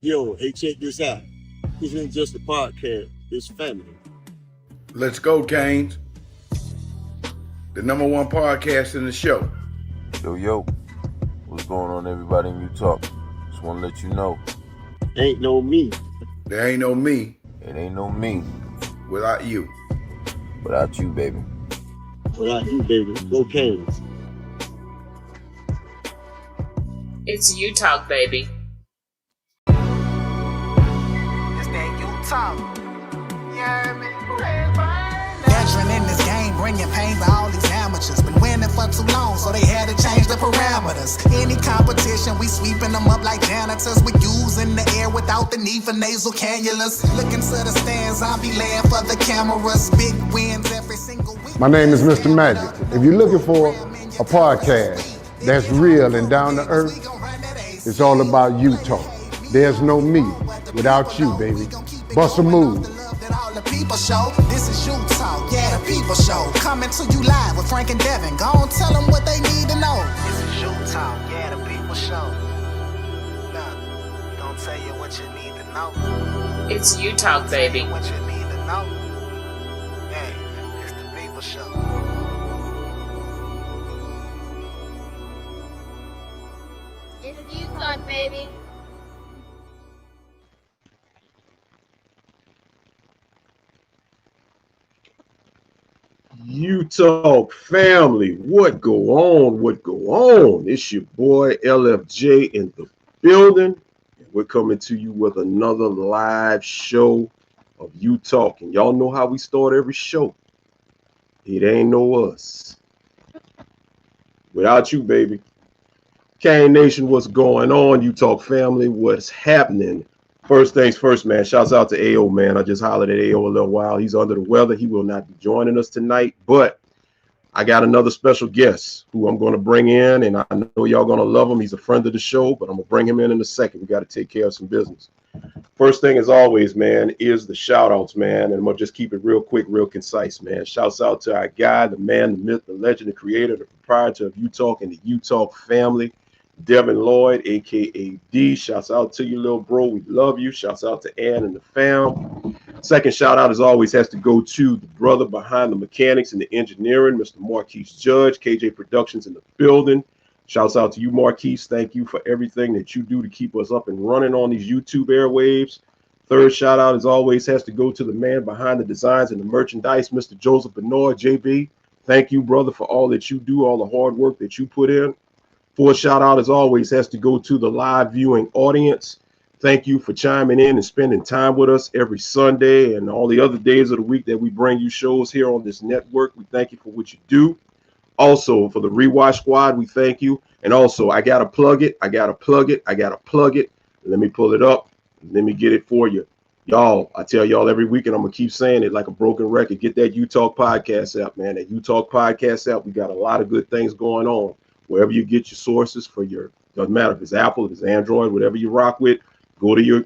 Yo, hey, check this out. This ain't just a podcast, it's family. Let's go, Canes. The #1 podcast in the show. Yo, what's going on, everybody in Utah? Just want to let you know. Ain't no me. There ain't no me. It ain't no me. Without you. Without you, baby. Without you, baby. Go Canes. It's you talk, baby. It's that you talk. Yeah, man. Veteran in this game, bringing pain to all these amateurs. Been winning for too long, so they had to change the parameters. Any competition, we sweeping them up like janitors. We using the air without the need for nasal cannulas. Looking to the stands, I'll be laying for the cameras. Big wins every single week. My name is Mr. Magic. If you're looking for a podcast that's real and down to earth, it's all about you talk. There's no me without you, baby. Bust a move. This is you talk, yeah, the people show. Coming to you live with Frank and Devin. Go on, tell them what they need to know. This is you talk, yeah, the people show. Look, we gon' tell you what you need to know. It's you talk, baby. What you need to know. Hey, it's the people show. It's you talk, baby. You talk family, what go on? It's your boy LFJ in the building. We're coming to you with another live show of You Talk. And y'all know how we start every show. It ain't no us. Without you, baby. Kane Nation, what's going on? You Talk family, what's happening? First things first, man. Shouts out to AO, man. I just hollered at AO a little while. He's under the weather. He will not be joining us tonight, but I got another special guest who I'm going to bring in, and I know y'all going to love him. He's a friend of the show, but I'm going to bring him in a second. We got to take care of some business. First thing, as always, man, is the shout-outs, man, and I'm going to just keep it real quick, real concise, man. Shouts out to our guy, the man, the myth, the legend, the creator, the proprietor of You Talk and the You Talk family, Devin Lloyd, a.k.a. D. Shouts out to you, little bro. We love you. Shouts out to Ann and the fam. Second shout out, as always, has to go to the brother behind the mechanics and the engineering, Mr. Marquise Judge, KJ Productions in the building. Shouts out to you, Marquise. Thank you for everything that you do to keep us up and running on these YouTube airwaves. Third shout out, as always, has to go to the man behind the designs and the merchandise, Mr. Joseph Benoit, JB. Thank you, brother, for all that you do, all the hard work that you put in. Fourth shout out, as always, has to go to the live viewing audience. Thank you for chiming in and spending time with us every Sunday and all the other days of the week that we bring you shows here on this network. We thank you for what you do. Also, for the Rewatch Squad, we thank you. And also, I got to plug it. Let me pull it up. Let me get it for you. Y'all, I tell y'all every week, and I'm going to keep saying it like a broken record. Get that You Talk podcast app, man. That You Talk podcast app, we got a lot of good things going on. Wherever you get your sources for your, doesn't matter if it's Apple, if it's Android, whatever you rock with, go to your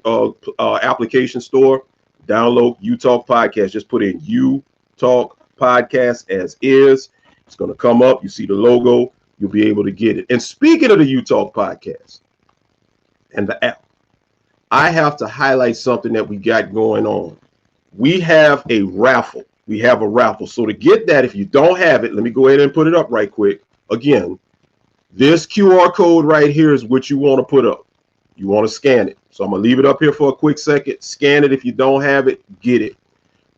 application store, download You Talk Podcast. Just put in You Talk Podcast as is. It's going to come up. You see the logo. You'll be able to get it. And speaking of the You Talk Podcast and the app, I have to highlight something that we got going on. We have a raffle. So to get that, if you don't have it, let me go ahead and put it up right quick. Again, this QR code right here is what you want to put up. You want to scan it. So I'm going to leave it up here for a quick second. Scan it. If you don't have it, get it.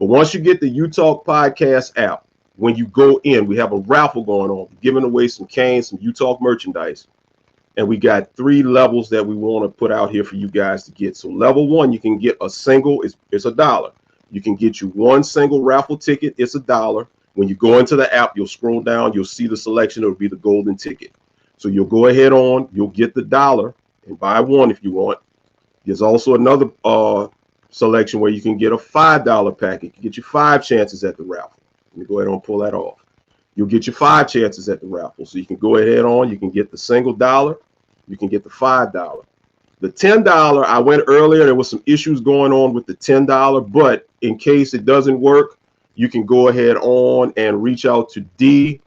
But once you get the You Talk Podcast app, when you go in, we have a raffle going on. We're giving away some canes, some You Talk merchandise. And we got 3 levels that we want to put out here for you guys to get. So level 1, you can get a single. It's $1. You can get you 1 single raffle ticket. It's $1. When you go into the app, you'll scroll down. You'll see the selection. It'll be the golden ticket. So you'll go ahead on, you'll get the $1 and buy 1 if you want. There's also another selection where you can get a $5 pack. It can get you 5 chances at the raffle. Let me go ahead and pull that off. You'll get you 5 chances at the raffle. So you can go ahead on, you can get the single $1, you can get the $5. The $10, I went earlier, there was some issues going on with the $10, but in case it doesn't work, you can go ahead on and reach out to D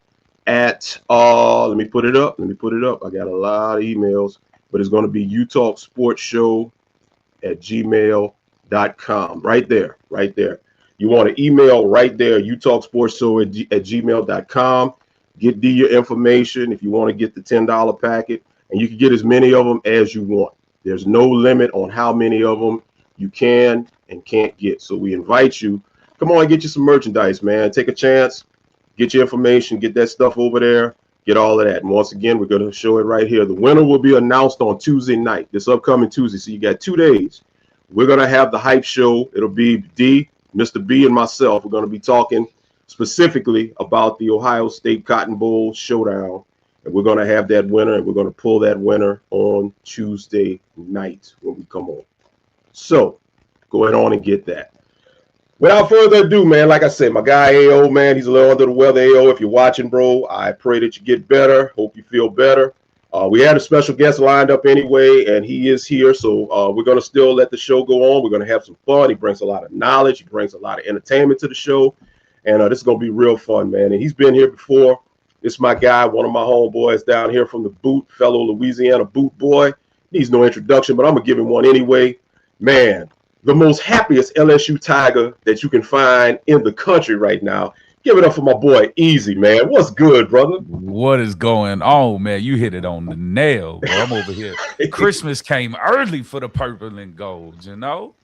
at let me put it up. I got a lot of emails, but it's going to be You Talk Sports Show uttalksportsshow@gmail.com. Right there, right there. You want to email right there, uttalksportsshow@gmail.com. Get D your information if you want to get the $10 packet, and you can get as many of them as you want. There's no limit on how many of them you can and can't get. So we invite you. Come on, get you some merchandise, man. Take a chance. Get your information. Get that stuff over there. Get all of that. And once again, we're going to show it right here. The winner will be announced on Tuesday night, this upcoming Tuesday. So you got 2 days. We're going to have the hype show. It'll be D, Mr. B, and myself. We're going to be talking specifically about the Ohio State Cotton Bowl showdown. And we're going to have that winner, and we're going to pull that winner on Tuesday night when we come on. So go ahead on and get that. Without further ado, man, like I said, my guy AO, man, he's a little under the weather. AO, if you're watching, bro, I pray that you get better. Hope you feel better. We had a special guest lined up anyway, and he is here. So we're going to still let the show go on. We're going to have some fun. He brings a lot of knowledge. He brings a lot of entertainment to the show. And this is going to be real fun, man. And he's been here before. This is my guy, one of my homeboys down here from the boot, fellow Louisiana boot boy. Needs no introduction, but I'm going to give him one anyway. Man, the most happiest LSU Tiger that you can find in the country right now. Give it up for my boy Easy, man. What's good, brother? What is going on, man? You hit it on the nail, bro. I'm over here. Christmas came early for the purple and gold, you know?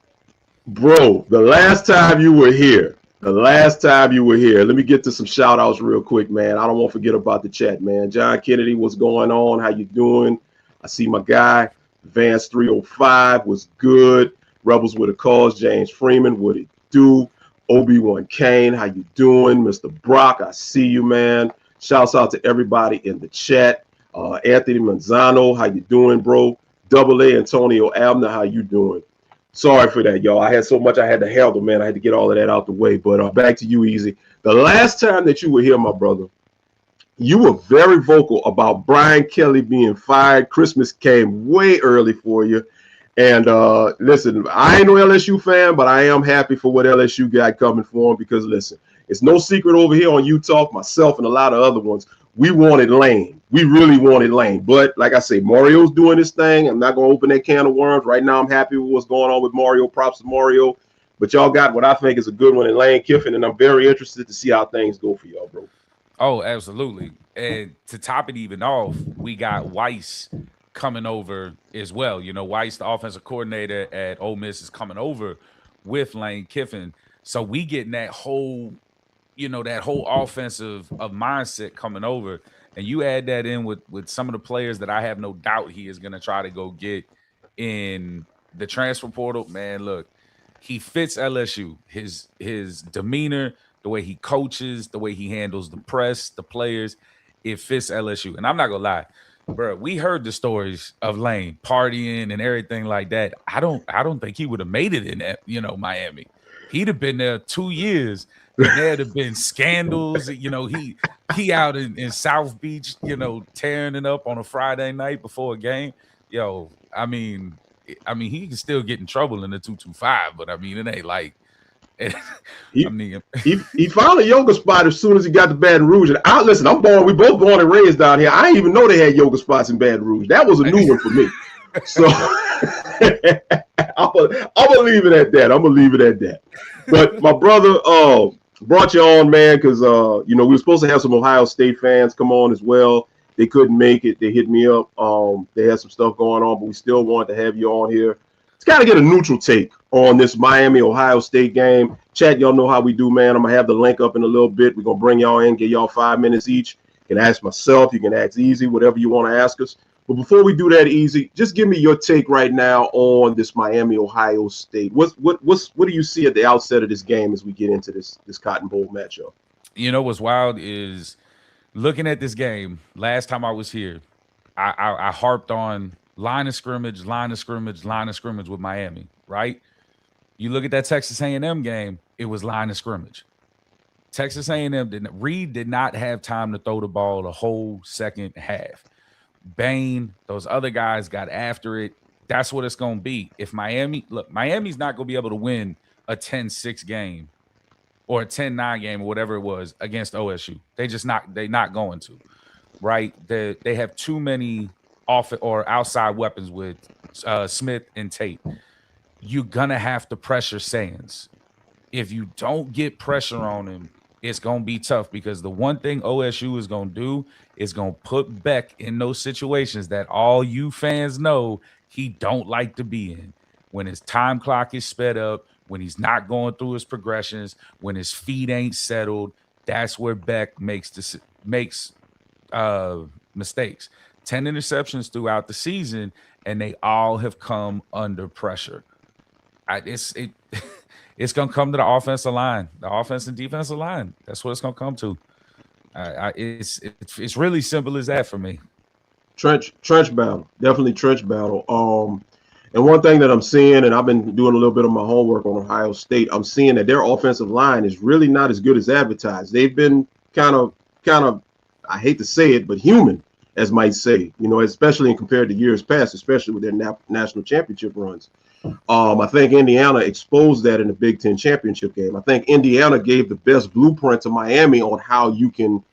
Bro, the last time you were here, let me get to some shout outs real quick, man. I don't want to forget about the chat, man. John Kennedy, what's going on? How you doing? I see my guy, Vance 305 was good. Rebels with a cause, James Freeman, what it do? Obi-Wan Kane, how you doing? Mr. Brock, I see you, man. Shouts out to everybody in the chat. Anthony Manzano, how you doing, bro? Double A Antonio Abner, how you doing? Sorry for that, y'all. I had so much I had to handle, man. I had to get all of that out the way. But back to you, Easy. The last time that you were here, my brother, you were very vocal about Brian Kelly being fired. Christmas came way early for you. And listen, I ain't no LSU fan, but I am happy for what LSU got coming for him because, listen, it's no secret over here on Utah, myself and a lot of other ones, we wanted Lane. We really wanted Lane. But like I say, Mario's doing his thing. I'm not going to open that can of worms. Right now, I'm happy with what's going on with Mario. Props to Mario. But y'all got what I think is a good one in Lane Kiffin, and I'm very interested to see how things go for y'all, bro. Oh, absolutely. And to top it even off, we got Weiss coming over as well. You know, Weiss, the offensive coordinator at Ole Miss, is coming over with Lane Kiffin. So we getting that whole, you know, that whole offensive mindset coming over. And you add that in with some of the players that I have no doubt he is going to try to go get in the transfer portal. Man, look, he fits LSU. His demeanor, the way he coaches, the way he handles the press, the players, it fits LSU. And I'm not going to lie, bro, we heard the stories of Lane partying and everything like that. I don't think he would have made it in, you know, Miami. He'd have been there 2 years. And there'd have been scandals. You know, he out in South Beach, you know, tearing it up on a Friday night before a game. Yo, I mean, he can still get in trouble in the 225, but I mean, it ain't like. He found a yoga spot as soon as he got to Baton Rouge. And listen, we both born and raised down here. I didn't even know they had yoga spots in Baton Rouge. That was a new one for me. So I'm gonna leave it at that. But my brother brought you on, man, because you know, we were supposed to have some Ohio State fans come on as well. They couldn't make it. They hit me up. They had some stuff going on, but we still wanted to have you on here. It's got to get a neutral take on this Miami-Ohio State game. Chat, y'all know how we do, man. I'm going to have the link up in a little bit. We're going to bring y'all in, get y'all 5 minutes each. You can ask myself. You can ask Easy, whatever you want to ask us. But before we do that, Easy, just give me your take right now on this Miami-Ohio State. What do you see at the outset of this game as we get into this Cotton Bowl matchup? You know what's wild is looking at this game. Last time I was here, I harped on line of scrimmage with Miami, right? You look at that Texas A&M game, it was line of scrimmage. Texas A&M Reed did not have time to throw the ball the whole second half. Bain, those other guys got after it. That's what it's going to be. If Miami's not going to be able to win a 10-6 game or a 10-9 game or whatever it was against OSU. They're not going to, right? They have too many off or outside weapons with Smith and Tate. you're gonna have to pressure Sands. If you don't get pressure on him, it's gonna be tough, because the one thing OSU is gonna do is gonna put Beck in those situations that all you fans know he don't like to be in. When his time clock is sped up, when he's not going through his progressions, when his feet ain't settled, that's where Beck makes mistakes. 10 interceptions throughout the season, and they all have come under pressure. It's gonna come to the offensive line, the offense and defensive line. That's what it's gonna come to. It's really simple as that for me. Trench battle, definitely trench battle. And one thing that I'm seeing, and I've been doing a little bit of my homework on Ohio State, I'm seeing that their offensive line is really not as good as advertised. They've been kind of, I hate to say it, but human, as might say, especially compared to years past, especially with their national championship runs. I think Indiana exposed that in the Big Ten championship game. I think Indiana gave the best blueprint to Miami on how you can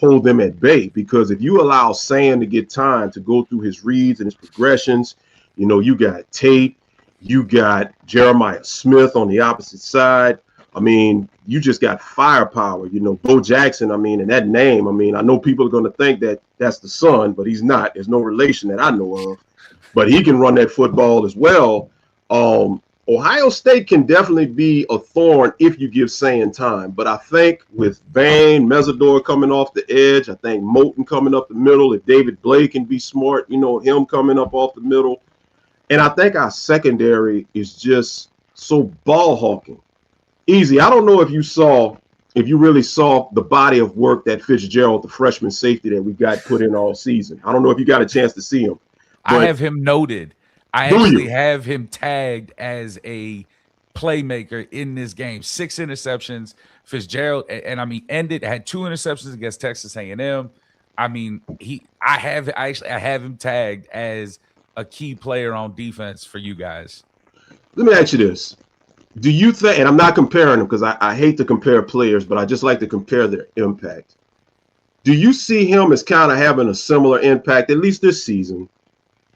hold them at bay, because if you allow Sand to get time to go through his reads and his progressions, you got Tate, you got Jeremiah Smith on the opposite side. I mean, you just got firepower. Bo Jackson, and that name, I know people are going to think that that's the son, but he's not. There's no relation that I know of. But he can run that football as well. Ohio State can definitely be a thorn if you give Sand time. But I think with Vane, Mesidor coming off the edge, I think Moulton coming up the middle, if David Blake can be smart, him coming up off the middle. And I think our secondary is just so ball hawking. Easy. I don't know if you really saw the body of work that Fitzgerald, the freshman safety that we got put in all season. I don't know if you got a chance to see him. I have him noted. I actually have him tagged as a playmaker in this game. 6 interceptions. Fitzgerald, and had 2 interceptions against Texas A&M. I have him tagged as a key player on defense for you guys. Let me ask you this. Do you think, and I'm not comparing them because I hate to compare players, but I just like to compare their impact. Do you see him as kind of having a similar impact, at least this season,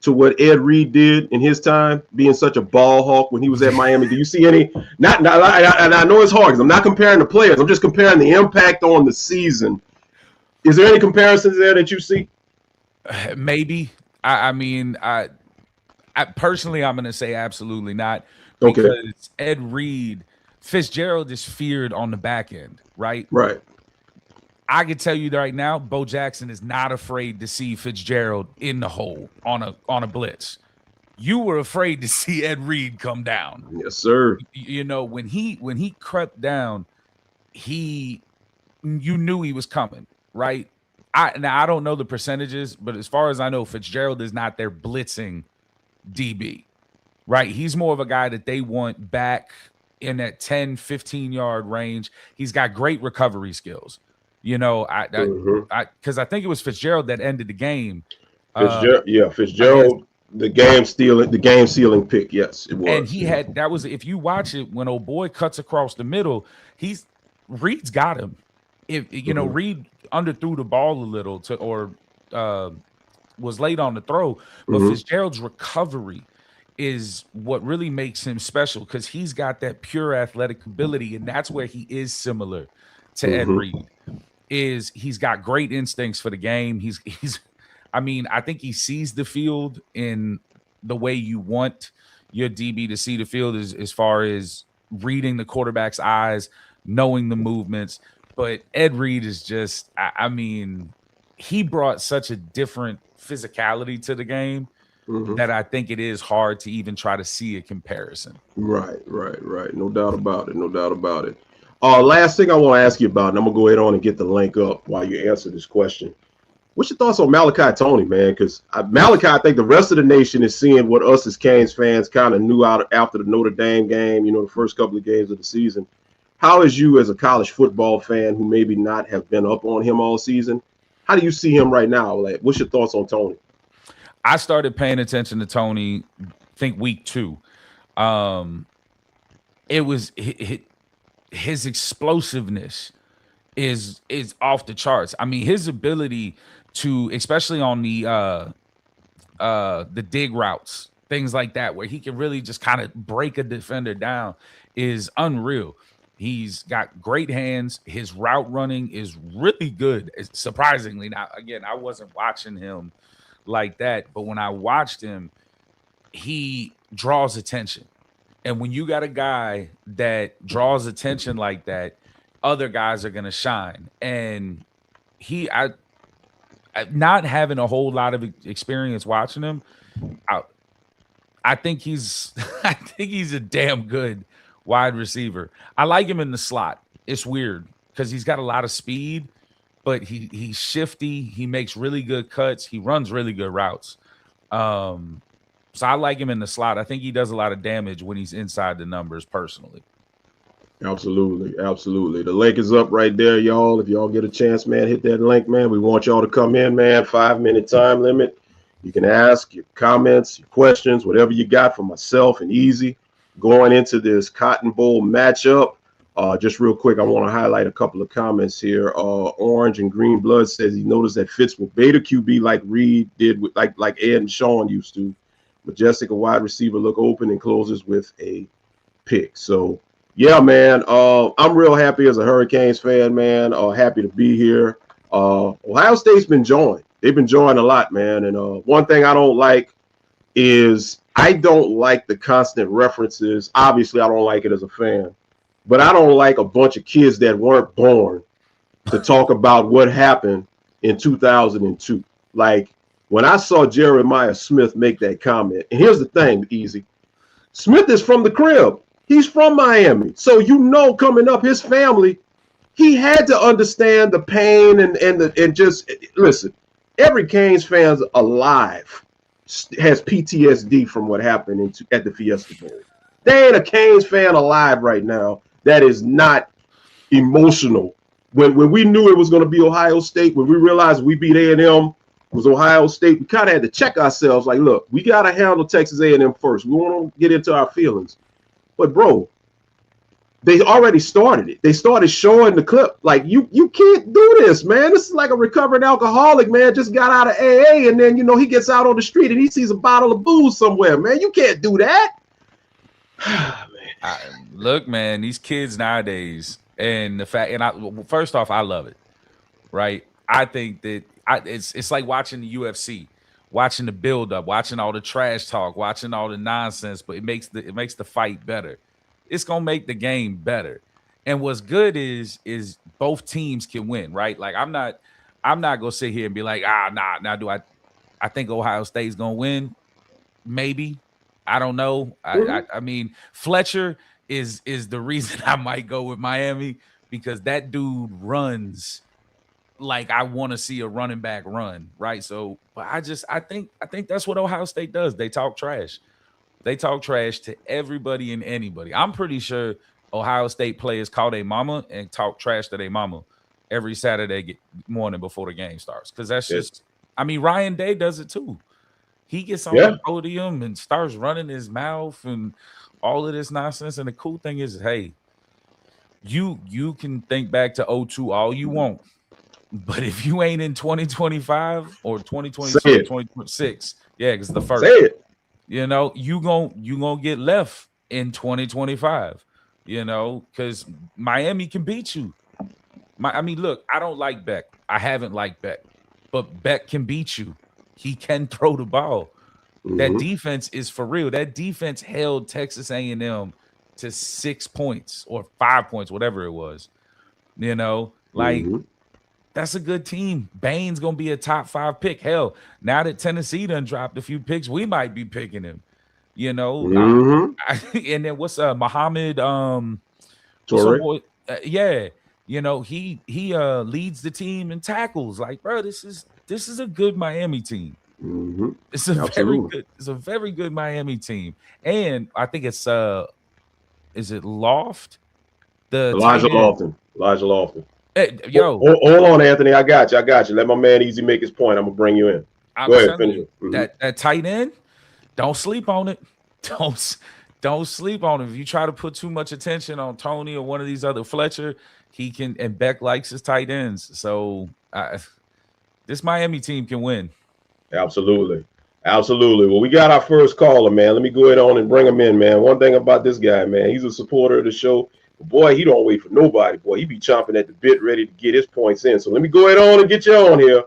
to what Ed Reed did in his time, being such a ball hawk when he was at Miami? Do you see any? Not and I know it's hard because I'm not comparing the players. I'm just comparing the impact on the season. Is there any comparisons there that you see? Maybe. I personally, I'm going to say absolutely not. Because Ed Reed, Fitzgerald is feared on the back end, right? Right. I can tell you right now, Bo Jackson is not afraid to see Fitzgerald in the hole on a blitz. You were afraid to see Ed Reed come down. Yes, sir. When he crept down, you knew he was coming, right? I don't know the percentages, but as far as I know, Fitzgerald is not their blitzing DB. Right. He's more of a guy that they want back in that 10, 15-yard range. He's got great recovery skills. Because I think it was Fitzgerald that ended the game. Fitzgerald, the game sealing pick. Yes, it was. And if you watch it, when old boy cuts across the middle, Reed's got him. Reed underthrew the ball a little was late on the throw, but Fitzgerald's recovery is what really makes him special, because he's got that pure athletic ability, and that's where he is similar to Ed Reed. He's got great instincts for the game. I think he sees the field in the way you want your DB to see the field, as far as reading the quarterback's eyes, knowing the movements. But Ed Reed is just, he brought such a different physicality to the game that I think it is hard to even try to see a comparison. Right. No doubt about it. Last thing I want to ask you about, and I'm going to go ahead on and get the link up while you answer this question. What's your thoughts on Malachi Toney, man? Because Malachi, I think the rest of the nation is seeing what us as Canes fans kind of knew out after the Notre Dame game, the first couple of games of the season. How is you, as a college football fan who maybe not have been up on him all season, how do you see him right now? Like, what's your thoughts on Toney? I started paying attention to Toney, I think week 2. It was his explosiveness is off the charts. His ability to, especially on the dig routes, things like that, where he can really just kind of break a defender down, is unreal. He's got great hands. His route running is really good. Surprisingly, now again, I wasn't watching him like that, but when I watched him, he draws attention. And when you got a guy that draws attention like that, other guys are gonna shine. And I not having a whole lot of experience watching him, I think he's I think he's a damn good wide receiver. I like him in the slot. It's weird because he's got a lot of speed, but he's shifty. He makes really good cuts. He runs really good routes. So I like him in the slot. I think he does a lot of damage when he's inside the numbers personally. Absolutely. Absolutely. The link is up right there, y'all. If y'all get a chance, man, hit that link, man. We want y'all to come in, man. 5-minute time limit. You can ask your comments, your questions, whatever you got for myself and Easy going into this Cotton Bowl matchup. Just real quick, I want to highlight a couple of comments here. Orange and Green Blood says he noticed that Fitz with beta QB like Reed did with like Ed and Sean used to. Majestic, a wide receiver, look open and closes with a pick. So, yeah, man, I'm real happy as a Hurricanes fan, man. Happy to be here. Ohio State's been joined. They've been joined a lot, man. And one thing I don't like is I don't like the constant references. Obviously, I don't like it as a fan. But I don't like a bunch of kids that weren't born to talk about what happened in 2002. Like, when I saw Jeremiah Smith make that comment, and here's the thing, Easy. Smith is from the crib. He's from Miami. So, coming up, his family, he had to understand the pain and just listen. Every Canes fan alive has PTSD from what happened at the Fiesta Bowl. There ain't a Canes fan alive right now that is not emotional. When we knew it was going to be Ohio State, when we realized we beat A&M, was Ohio State, we kind of had to check ourselves. Like, look, we got to handle Texas A&M first. We want to get into our feelings. But, bro, they already started it. They started showing the clip. Like, you can't do this, man. This is like a recovering alcoholic, man, just got out of AA, and then, he gets out on the street and he sees a bottle of booze somewhere, man. You can't do that. Look, man, these kids nowadays, and the fact, and first off, I love it, right? I think that it's like watching the UFC, watching the build up, watching all the trash talk, watching all the nonsense, but it makes the fight better. It's gonna make the game better. And what's good is both teams can win, right? Like I'm not gonna sit here and be like, do I think Ohio State's gonna win? Maybe. I don't know. I mean, Fletcher is the reason I might go with Miami, because that dude runs like I want to see a running back run, right? So, but I think that's what Ohio State does. They talk trash. They talk trash to everybody and anybody. I'm pretty sure Ohio State players call their mama and talk trash to their mama every Saturday morning before the game starts, because that's just. I mean, Ryan Day does it too. He gets on the podium and starts running his mouth and all of this nonsense. And the cool thing is, hey, you can think back to 02 all you want. But if you ain't in 2025 or 2026, 2026, because the first, you gonna get left in 2025, because Miami can beat you. Look, I don't like Beck. I haven't liked Beck, but Beck can beat you. He can throw the ball. That defense is for real. That defense held Texas A&M to 6 points or 5 points, whatever it was. That's a good team. Bane's going to be a top 5 pick. Hell, now that Tennessee done dropped a few picks, we might be picking him. And then what's Muhammad Torrey? He leads the team in tackles. Like, bro, this is a good Miami team. It's a very good Miami team. And I think it's is it Loft? Elijah Lofton. Hey, yo. Hold on, Anthony. I got you. Let my man Easy make his point. I'm gonna bring you in. Go ahead, finish it. That tight end, don't sleep on it. Don't sleep on it. If you try to put too much attention on Tony or one of these other Fletcher, he can, and Beck likes his tight ends. So this Miami team can win. Absolutely. Absolutely. Well, we got our first caller, man. Let me go ahead on and bring him in, man. One thing about this guy, man, he's a supporter of the show. Boy, he don't wait for nobody. Boy, he be chomping at the bit, ready to get his points in. So let me go ahead on and get you on here.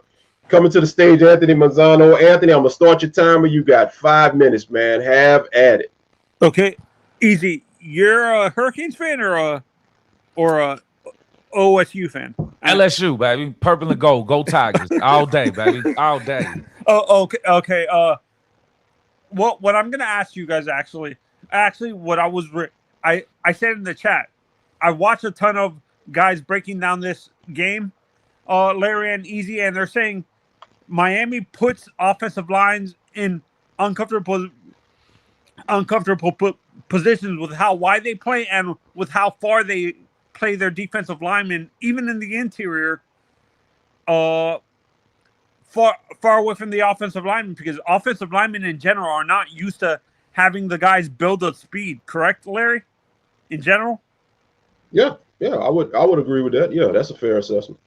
Coming to the stage, Anthony Mazzano. Anthony, I'm going to start your timer. You got 5 minutes, man. Have at it. Okay, easy. You're a Hurricanes fan or a OSU fan? LSU, baby. Purple and gold. Go Tigers. All day, baby. All day. Oh, okay. What I'm gonna ask you guys actually, what I said in the chat, I watched a ton of guys breaking down this game, Larry and Easy, and they're saying Miami puts offensive lines in uncomfortable positions with how wide they play and with how far they play their defensive linemen, even in the interior, far away from the offensive linemen, because offensive linemen in general are not used to having the guys build up speed. Correct, Larry? In general? Yeah, I would agree with that. Yeah, that's a fair assessment.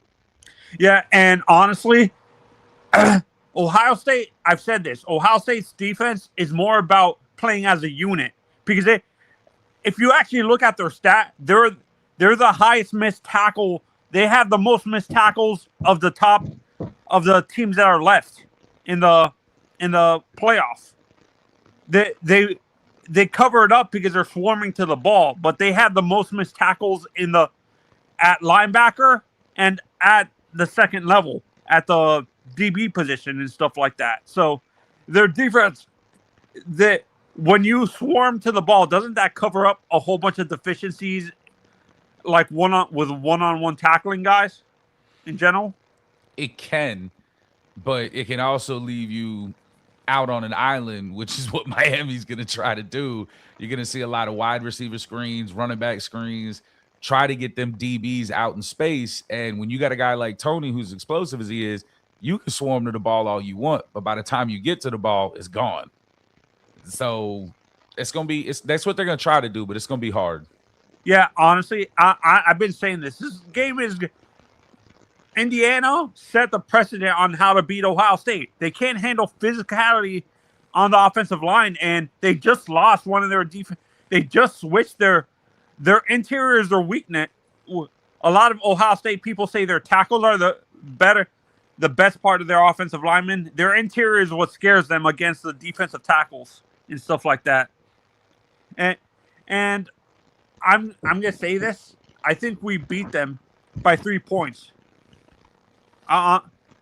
Yeah, and honestly, Ohio State, I've said this, Ohio State's defense is more about playing as a unit, because if you actually look at their stat, they're the highest missed tackle. They have the most missed tackles of the top of the teams that are left in the playoffs. They cover it up because they're swarming to the ball, but they have the most missed tackles at linebacker and at the second level at the DB position and stuff like that. So their defense, when you swarm to the ball, doesn't that cover up a whole bunch of deficiencies, like one-on-one tackling guys in general? It can, but it can also leave you out on an island, which is what Miami's going to try to do. You're going to see a lot of wide receiver screens, running back screens, try to get them DBs out in space. And when you got a guy like Tony, who's explosive as he is, you can swarm to the ball all you want, but by the time you get to the ball, it's gone. So that's what they're going to try to do, but it's going to be hard. Yeah, honestly, I've been saying this. This game is Indiana set the precedent on how to beat Ohio State. They can't handle physicality on the offensive line, and they just lost one of their defense. They just switched their interior is their weakness. A lot of Ohio State people say their tackles are the best part of their offensive linemen. Their interior is what scares them against the defensive tackles and stuff like that. And I'm gonna say this. I think we beat them by 3 points.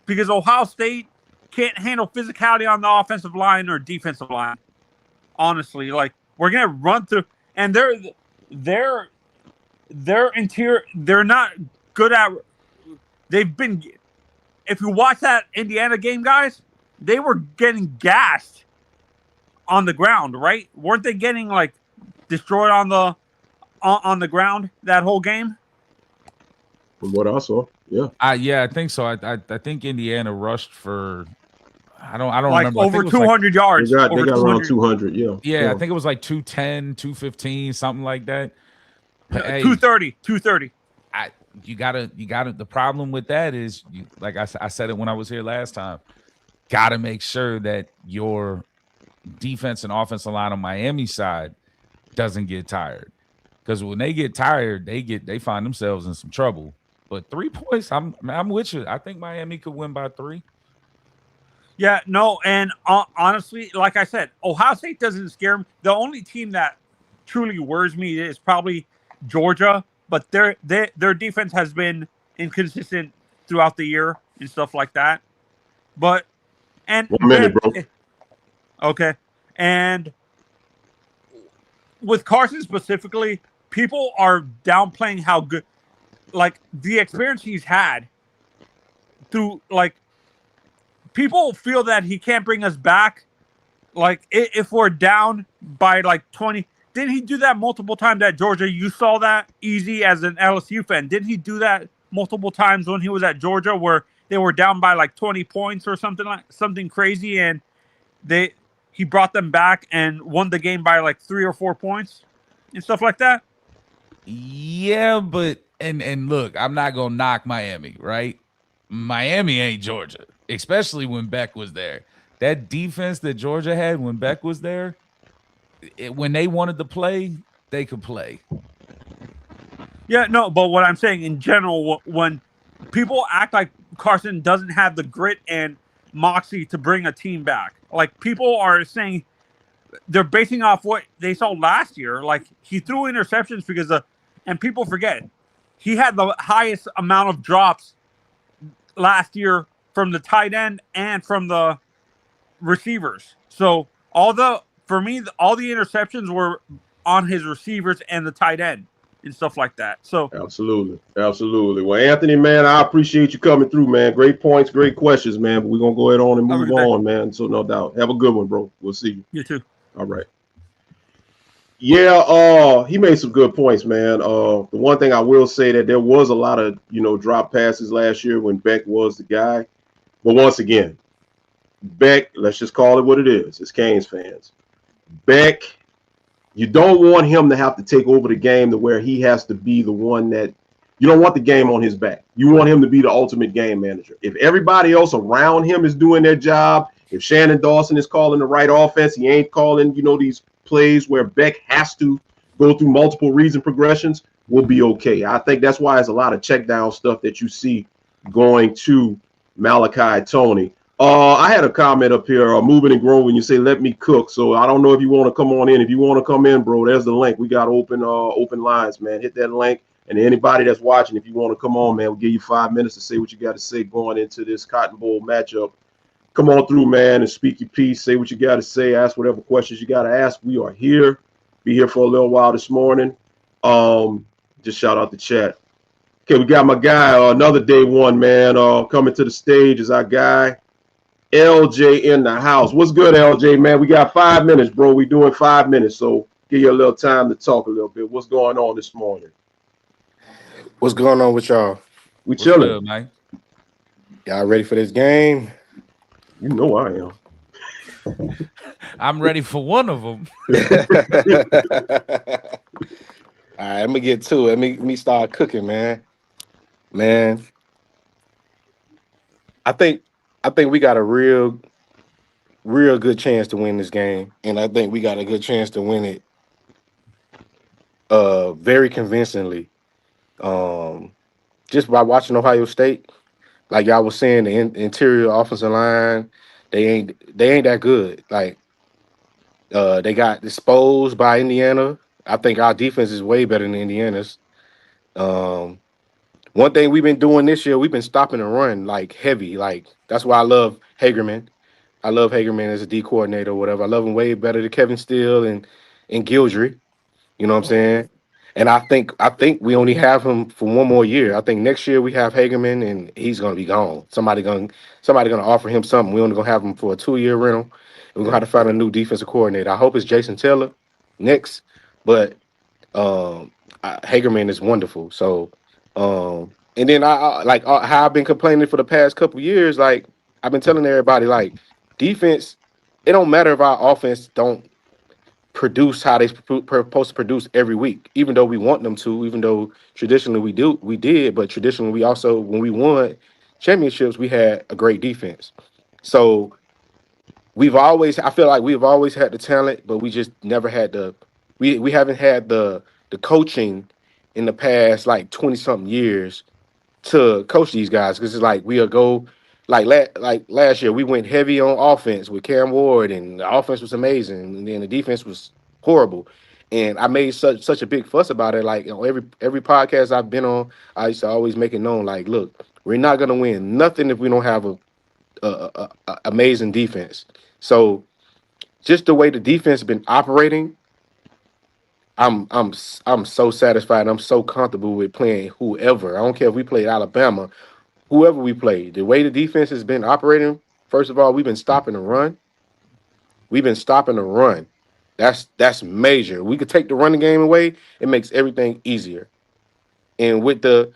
Because Ohio State can't handle physicality on the offensive line or defensive line. Honestly, like, we're gonna run through, and their interior, they're not good at. They've been. If you watch that Indiana game, guys, they were getting gassed on the ground, right? Weren't they getting like destroyed on the ground that whole game? From what I saw, yeah. I think so. I think Indiana rushed for I don't like remember. Over 200 yards. They got around 200, yeah. Yeah, I think it was like 210, 215, something like that. But, 230. You gotta. The problem with that is, like I said it when I was here last time. Gotta make sure that your defense and offensive line on Miami's side doesn't get tired, because when they get tired, they find themselves in some trouble. But 3 points, I'm with you. I think Miami could win by 3. Yeah, no, and honestly, like I said, Ohio State doesn't scare me. The only team that truly worries me is probably Georgia, but their defense has been inconsistent throughout the year and stuff like that. But 1 minute, bro. Okay, and with Carson specifically, people are downplaying how good, like, the experience he's had through, like, people feel that he can't bring us back. Like, if we're down by like 20, didn't he do that multiple times at Georgia? You saw that easy as an LSU fan. Didn't he do that multiple times when he was at Georgia, where they were down by like 20 points or something crazy, and he brought them back and won the game by like 3 or 4 points and stuff like that? Yeah, but and look, I'm not gonna knock Miami, right? Miami ain't Georgia, especially when Beck was there. that defense that Georgia had when Beck was there, when they wanted to play, they could play. Yeah, no, but what I'm saying in general, when people act like Carson doesn't have the grit and moxie to bring a team back, like people are saying they're basing off what they saw last year. Like he threw interceptions because and people forget he had the highest amount of drops last year from the tight end and from the receivers. So for me, all the interceptions were on his receivers and the tight end and stuff like that. So absolutely. Well, Anthony, man, I appreciate you coming through, man. Great points, great questions, man. But we're gonna go ahead on and move on, man. So no doubt. Have a good one, bro. We'll see you. You too. All right. Yeah, he made some good points, man. The one thing I will say that there was a lot of, drop passes last year when Beck was the guy. But once again, Beck, let's just call it what it is. It's Canes fans. Beck, you don't want him to have to take over the game to where he has to be the one that you don't want the game on his back. You want him to be the ultimate game manager. If everybody else around him is doing their job, if Shannon Dawson is calling the right offense, he ain't calling, these plays where Beck has to go through multiple reads and progressions, we'll be okay. I think that's why there's a lot of check down stuff that you see going to Malachi Tony. I had a comment up here, moving and growing, when you say let me cook. So I don't know if you want to come on in. If you want to come in, bro, there's the link. We got open lines, man. Hit that link. And anybody that's watching, if you want to come on, man, we'll give you 5 minutes to say what you got to say going into this Cotton Bowl matchup. Come on through, man, and speak your piece. Say what you got to say. Ask whatever questions you got to ask. We are here. Be here for a little while this morning. Just shout out the chat. Okay, we got my guy, another day one, man, coming to the stage is our guy, LJ in the house. What's good, LJ, man? We got 5 minutes, bro. We doing 5 minutes, so give you a little time to talk a little bit. What's going on this morning? What's going on with y'all? We chilling, good, man. Y'all ready for this game? You know I am. I'm ready for one of them. All right, let me get to it. Let me start cooking, man. I think we got a real good chance to win this game, and I think we got a good chance to win it very convincingly. Just by watching Ohio State, like y'all was saying, the interior offensive line, they ain't that good. Like they got exposed by Indiana. I think our defense is way better than Indiana's. One thing we've been doing this year, we've been stopping the run like heavy. Like that's why I love Hagerman. I love Hagerman as a D coordinator or whatever. I love him way better than Kevin Steele and Gildry. You know what I'm saying? And I think we only have him for one more year. I think next year we have Hagerman and he's gonna be gone. Somebody gonna offer him something. We're only gonna have him for a 2-year rental. And we're gonna have to find a new defensive coordinator. I hope it's Jason Taylor next, but Hagerman is wonderful. So and then I like how I've been complaining for the past couple years. Like I've been telling everybody, like defense, it don't matter if our offense don't produce how they supposed to produce every week, even though we want them to, even though traditionally we did, but traditionally we also, when we won championships, we had a great defense. So I feel like we've always had the talent, but we just never had we haven't had the coaching in the past like 20 something years to coach these guys. Cause it's like, we'll go like last year, we went heavy on offense with Cam Ward, and the offense was amazing, and then the defense was horrible. And I made such a big fuss about it. Like, every podcast I've been on, I used to always make it known, like, look, we're not gonna win nothing if we don't have a amazing defense. So just the way the defense has been operating, I'm so satisfied. I'm so comfortable with playing whoever. I don't care if we played Alabama. Whoever we play, the way the defense has been operating, first of all, we've been stopping the run. That's major. We could take the running game away, it makes everything easier. And with the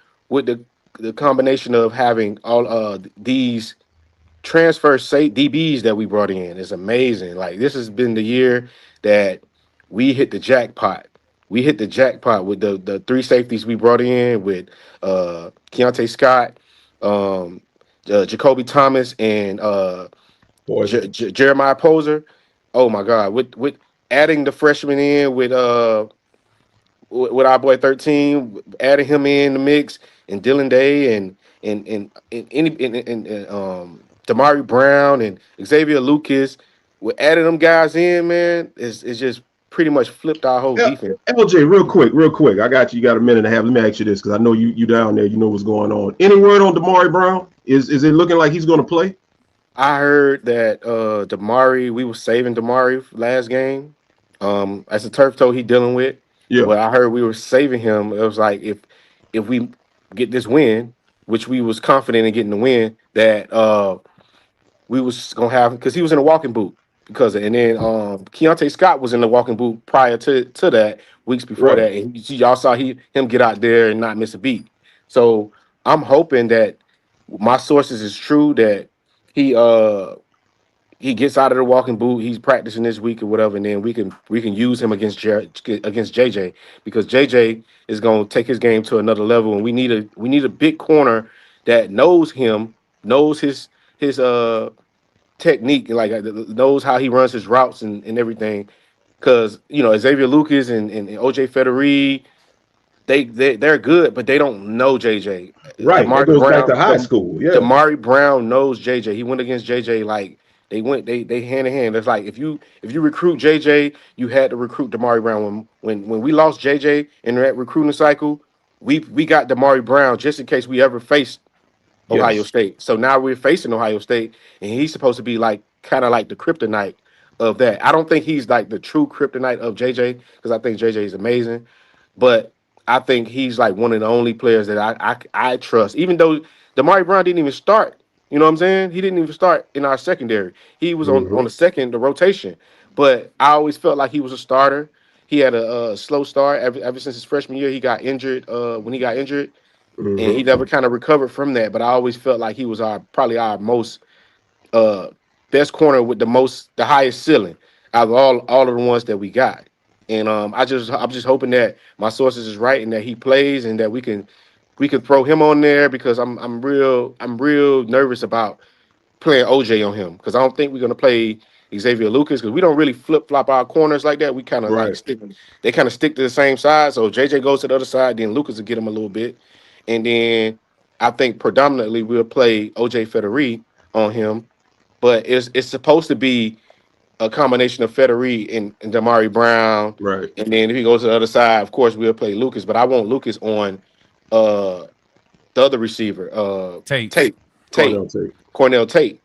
combination of having all these transfer DBs that we brought in is amazing. Like, this has been the year that we hit the jackpot. We hit the jackpot with the 3 safeties we brought in with Keontae Scott, Jacoby Thomas, and Jeremiah Poser. Oh my God! With adding the freshman in with our boy 13, adding him in the mix, and Dylan Day and Damari Brown and Xavier Lucas, with adding them guys in, man, it's just pretty much flipped our whole defense. LJ, real quick. I got you. You got a minute and a half. Let me ask you this, because I know you down there. You know what's going on. Any word on Damari Brown? Is it looking like he's going to play? I heard that Damari, we were saving Damari last game. That's a turf toe he dealing with. Yeah. But I heard we were saving him. It was like if we get this win, which we was confident in getting the win, that we was gonna have, because he was in a walking boot. And then Keontae Scott was in the walking boot prior to that, weeks before that, and y'all saw him get out there and not miss a beat. So I'm hoping that my sources is true, that he gets out of the walking boot, he's practicing this week or whatever, and then we can use him against JJ, because JJ is gonna take his game to another level, and we need a big corner that knows him, knows his technique, like knows how he runs his routes and everything. Because Xavier Lucas and OJ Federer, they're good, but they don't know JJ. Right. That goes back to high school. Yeah. Damari Brown knows JJ. He went against JJ like they hand in hand. It's like if you recruit JJ, you had to recruit Damari Brown. When we lost JJ in that recruiting cycle, we got Damari Brown just in case we ever faced Ohio State. So now we're facing Ohio State, and he's supposed to be like kind of like the kryptonite of that. I don't think he's like the true kryptonite of JJ, because I think JJ is amazing, but I think he's like one of the only players that I trust. Even though Damari Brown didn't even start, you know what I'm saying? He didn't even start in our secondary. He was on the rotation, but I always felt like he was a starter. He had a slow start ever since his freshman year. He got injured when he got injured. And he never kind of recovered from that. But I always felt like he was probably our most best corner with the highest ceiling out of all of the ones that we got. And I'm just hoping that my sources is right and that he plays and that we can throw him on there, because I'm real nervous about playing OJ on him, because I don't think we're gonna play Xavier Lucas, because we don't really flip flop our corners like that. We kind of like stick to the same side. So JJ goes to the other side, then Lucas will get him a little bit. And then I think predominantly we'll play OJ Federer on him, but it's supposed to be a combination of Federer and Damari Brown. Right. And then if he goes to the other side, of course we'll play Lucas. But I want Lucas on the other receiver, Cornell Tate.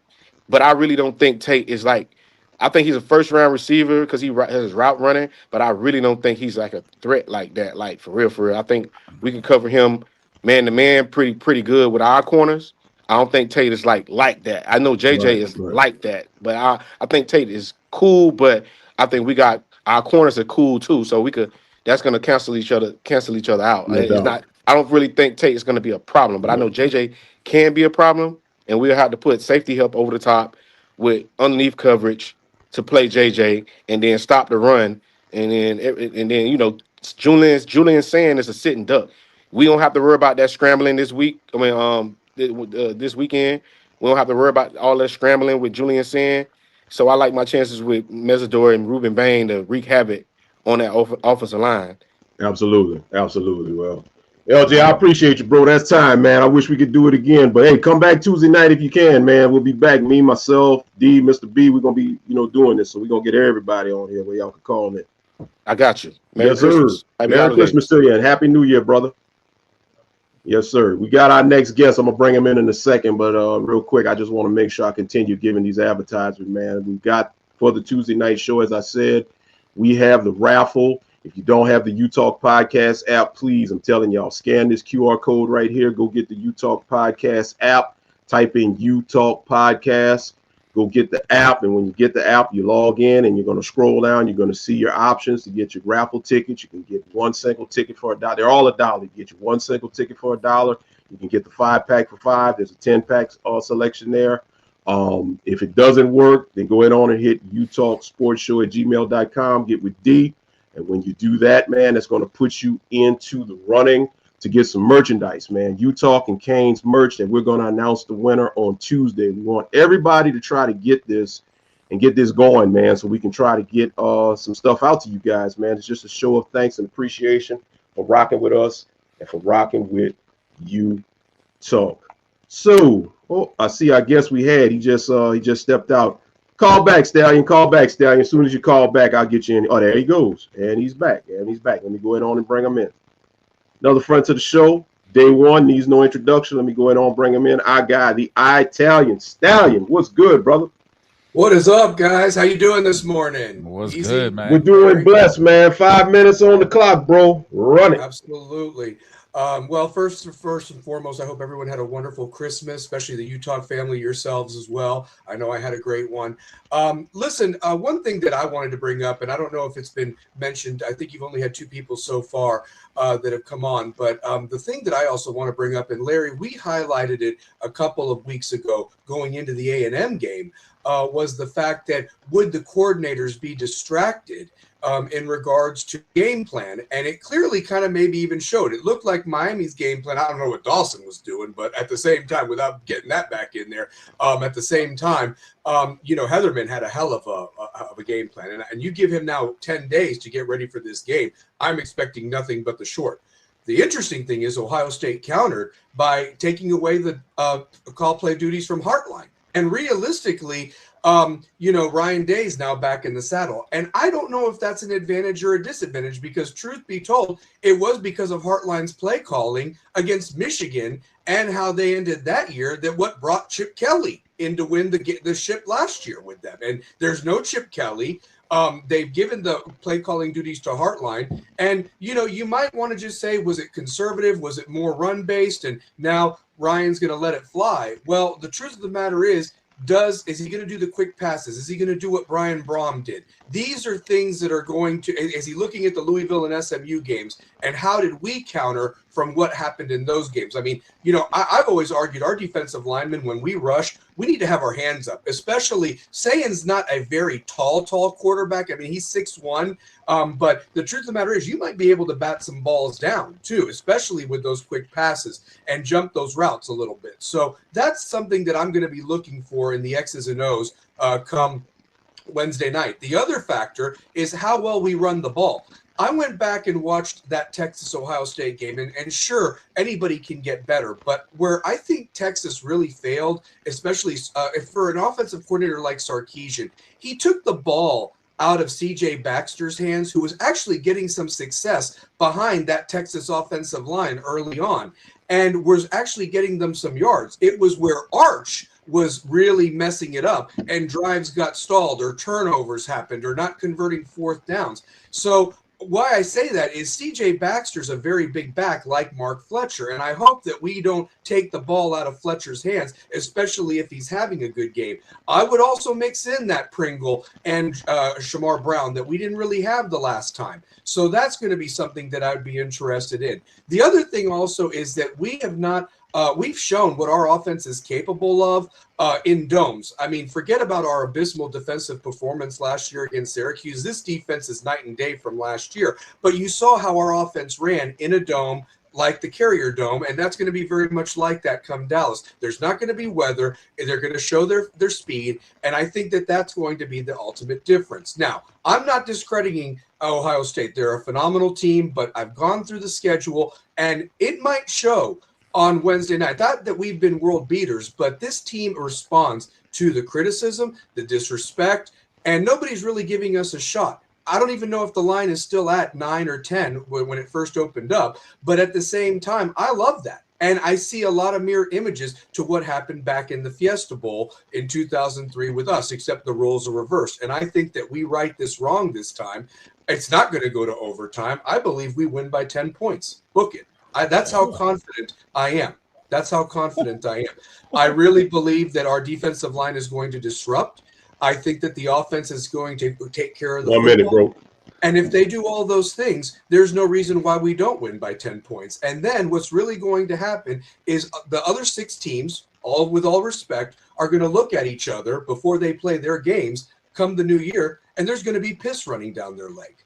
But I really don't think Tate is like. I think he's a first-round receiver because he has his route running, but I really don't think he's like a threat like that, like for real. I think we can cover him man-to-man pretty good with our corners. I don't think Tate is like that. I know JJ is like that, but I think Tate is cool, but I think we got our corners are cool too, so that's gonna cancel each other out. It's not. I don't really think Tate is gonna be a problem, but I know JJ can be a problem, and we'll have to put safety help over the top with underneath coverage to play JJ and then stop the run, and then Julian Sand is a sitting duck. We don't have to worry about that scrambling this week. I mean, this weekend we don't have to worry about all that scrambling with Julian Sand. So I like my chances with Mesidor and Ruben Bain to wreak havoc on that offensive line. Absolutely. Well, LJ, I appreciate you, bro. That's time, man. I wish we could do it again. But hey, come back Tuesday night if you can, man. We'll be back. Me, myself, D, Mr. B. We're gonna be, doing this. So we're gonna get everybody on here where y'all can call it. I got you. Merry Christmas. Merry Christmas to you, and Happy New Year, brother. Yes, sir. We got our next guest. I'm gonna bring him in a second, but real quick, I just want to make sure I continue giving these advertisements, man. We've got for the Tuesday night show, as I said, we have the raffle. If you don't have the U-Talk Podcast app, please, I'm telling y'all, scan this QR code right here. Go get the U-Talk Podcast app. Type in U-Talk Podcast. Go get the app, and when you get the app, you log in, and you're going to scroll down. You're going to see your options to get your raffle tickets. You can get one single ticket for $1. They're all $1. You get your one single ticket for $1. You can get the 5-pack for $5. There's a 10-pack selection there. If it doesn't work, then go ahead on and hit utalksportshow@gmail.com. Get with D. And when you do that, man, it's going to put you into the running to get some merchandise, man. Utah and Canes merch that we're going to announce the winner on Tuesday. We want everybody to try to get this and get this going, man, so we can try to get some stuff out to you guys, man. It's just a show of thanks and appreciation for rocking with us and for rocking with you talk. So, I see. I guess we had. He just stepped out. Call back, Stallion. Call back, Stallion. As soon as you call back, I'll get you in. Oh, there he goes, and he's back. Let me go ahead on and bring him in. Another friend to the show. Day one needs no introduction. Let me go ahead on and bring him in. Our guy, the Italian Stallion. What's good, brother? What is up, guys? How you doing this morning? What's good, man? We're doing blessed, man. 5 minutes on the clock, bro. Run it. Absolutely. Well, first and foremost, I hope everyone had a wonderful Christmas, especially the Utah family, yourselves as well. I know I had a great one. Listen, one thing that I wanted to bring up, and I don't know if it's been mentioned, I think you've only had 2 people so far that have come on, but the thing that I also want to bring up, and Larry, we highlighted it a couple of weeks ago going into the A&M game, was the fact that would the coordinators be distracted in regards to game plan, and it clearly kind of maybe even showed. It looked like Miami's game plan. I don't know what Dawson was doing, but at the same time, without getting that back in there, at the same time, Heatherman had a hell of a game plan, and you give him now 10 days to get ready for this game. I'm expecting nothing but the short. The interesting thing is Ohio State countered by taking away the call play duties from Hartline, and realistically, Ryan Day's now back in the saddle. And I don't know if that's an advantage or a disadvantage, because truth be told, it was because of Hartline's play calling against Michigan and how they ended that year that what brought Chip Kelly in to win the ship last year with them. And there's no Chip Kelly. They've given the play calling duties to Hartline. And, you might want to just say, was it conservative? Was it more run based? And now Ryan's going to let it fly. Well, the truth of the matter is he going to do the quick passes? Is he going to do what Brian Braum did? These are things that are going to, is he looking at the Louisville and SMU games, and how did we counter from what happened in those games? I mean, I've always argued our defensive linemen, when we rush, we need to have our hands up, especially Sayan's not a very tall quarterback. I mean, he's 6'1", but the truth of the matter is you might be able to bat some balls down too, especially with those quick passes and jump those routes a little bit. So that's something that I'm going to be looking for in the X's and O's come Wednesday night. The other factor is how well we run the ball. I went back and watched that Texas-Ohio State game, and sure, anybody can get better, but where I think Texas really failed, especially for an offensive coordinator like Sarkisian, he took the ball out of C.J. Baxter's hands, who was actually getting some success behind that Texas offensive line early on, and was actually getting them some yards. It was where Arch was really messing it up, and drives got stalled, or turnovers happened, or not converting fourth downs. So why I say that is C.J. Baxter's a very big back like Mark Fletcher, and I hope that we don't take the ball out of Fletcher's hands, especially if he's having a good game. I would also mix in that Pringle and Shamar Brown that we didn't really have the last time. So that's going to be something that I'd be interested in. The other thing also is that we have not we've shown what our offense is capable of in domes. I mean, forget about our abysmal defensive performance last year against Syracuse. This defense is night and day from last year. But you saw how our offense ran in a dome like the Carrier Dome, and that's going to be very much like that come Dallas. There's not going to be weather. They're going to show their speed, and I think that that's going to be the ultimate difference. Now, I'm not discrediting Ohio State. They're a phenomenal team, but I've gone through the schedule, and it might show on Wednesday night. Not that we've been world beaters, but this team responds to the criticism, the disrespect, and nobody's really giving us a shot. I don't even know if the line is still at 9 or 10 when it first opened up, but at the same time, I love that. And I see a lot of mirror images to what happened back in the Fiesta Bowl in 2003 with us, except the roles are reversed. And I think that we right this wrong this time. It's not going to go to overtime. I believe we win by 10 points. Book it. That's how confident I am. That's how confident I am. I really believe that our defensive line is going to disrupt. I think that the offense is going to take care of the 1 minute, bro. And if they do all those things, there's no reason why we don't win by 10 points. And then what's really going to happen is the other 6 teams, all with all respect, are going to look at each other before they play their games come the new year, and there's going to be piss running down their leg.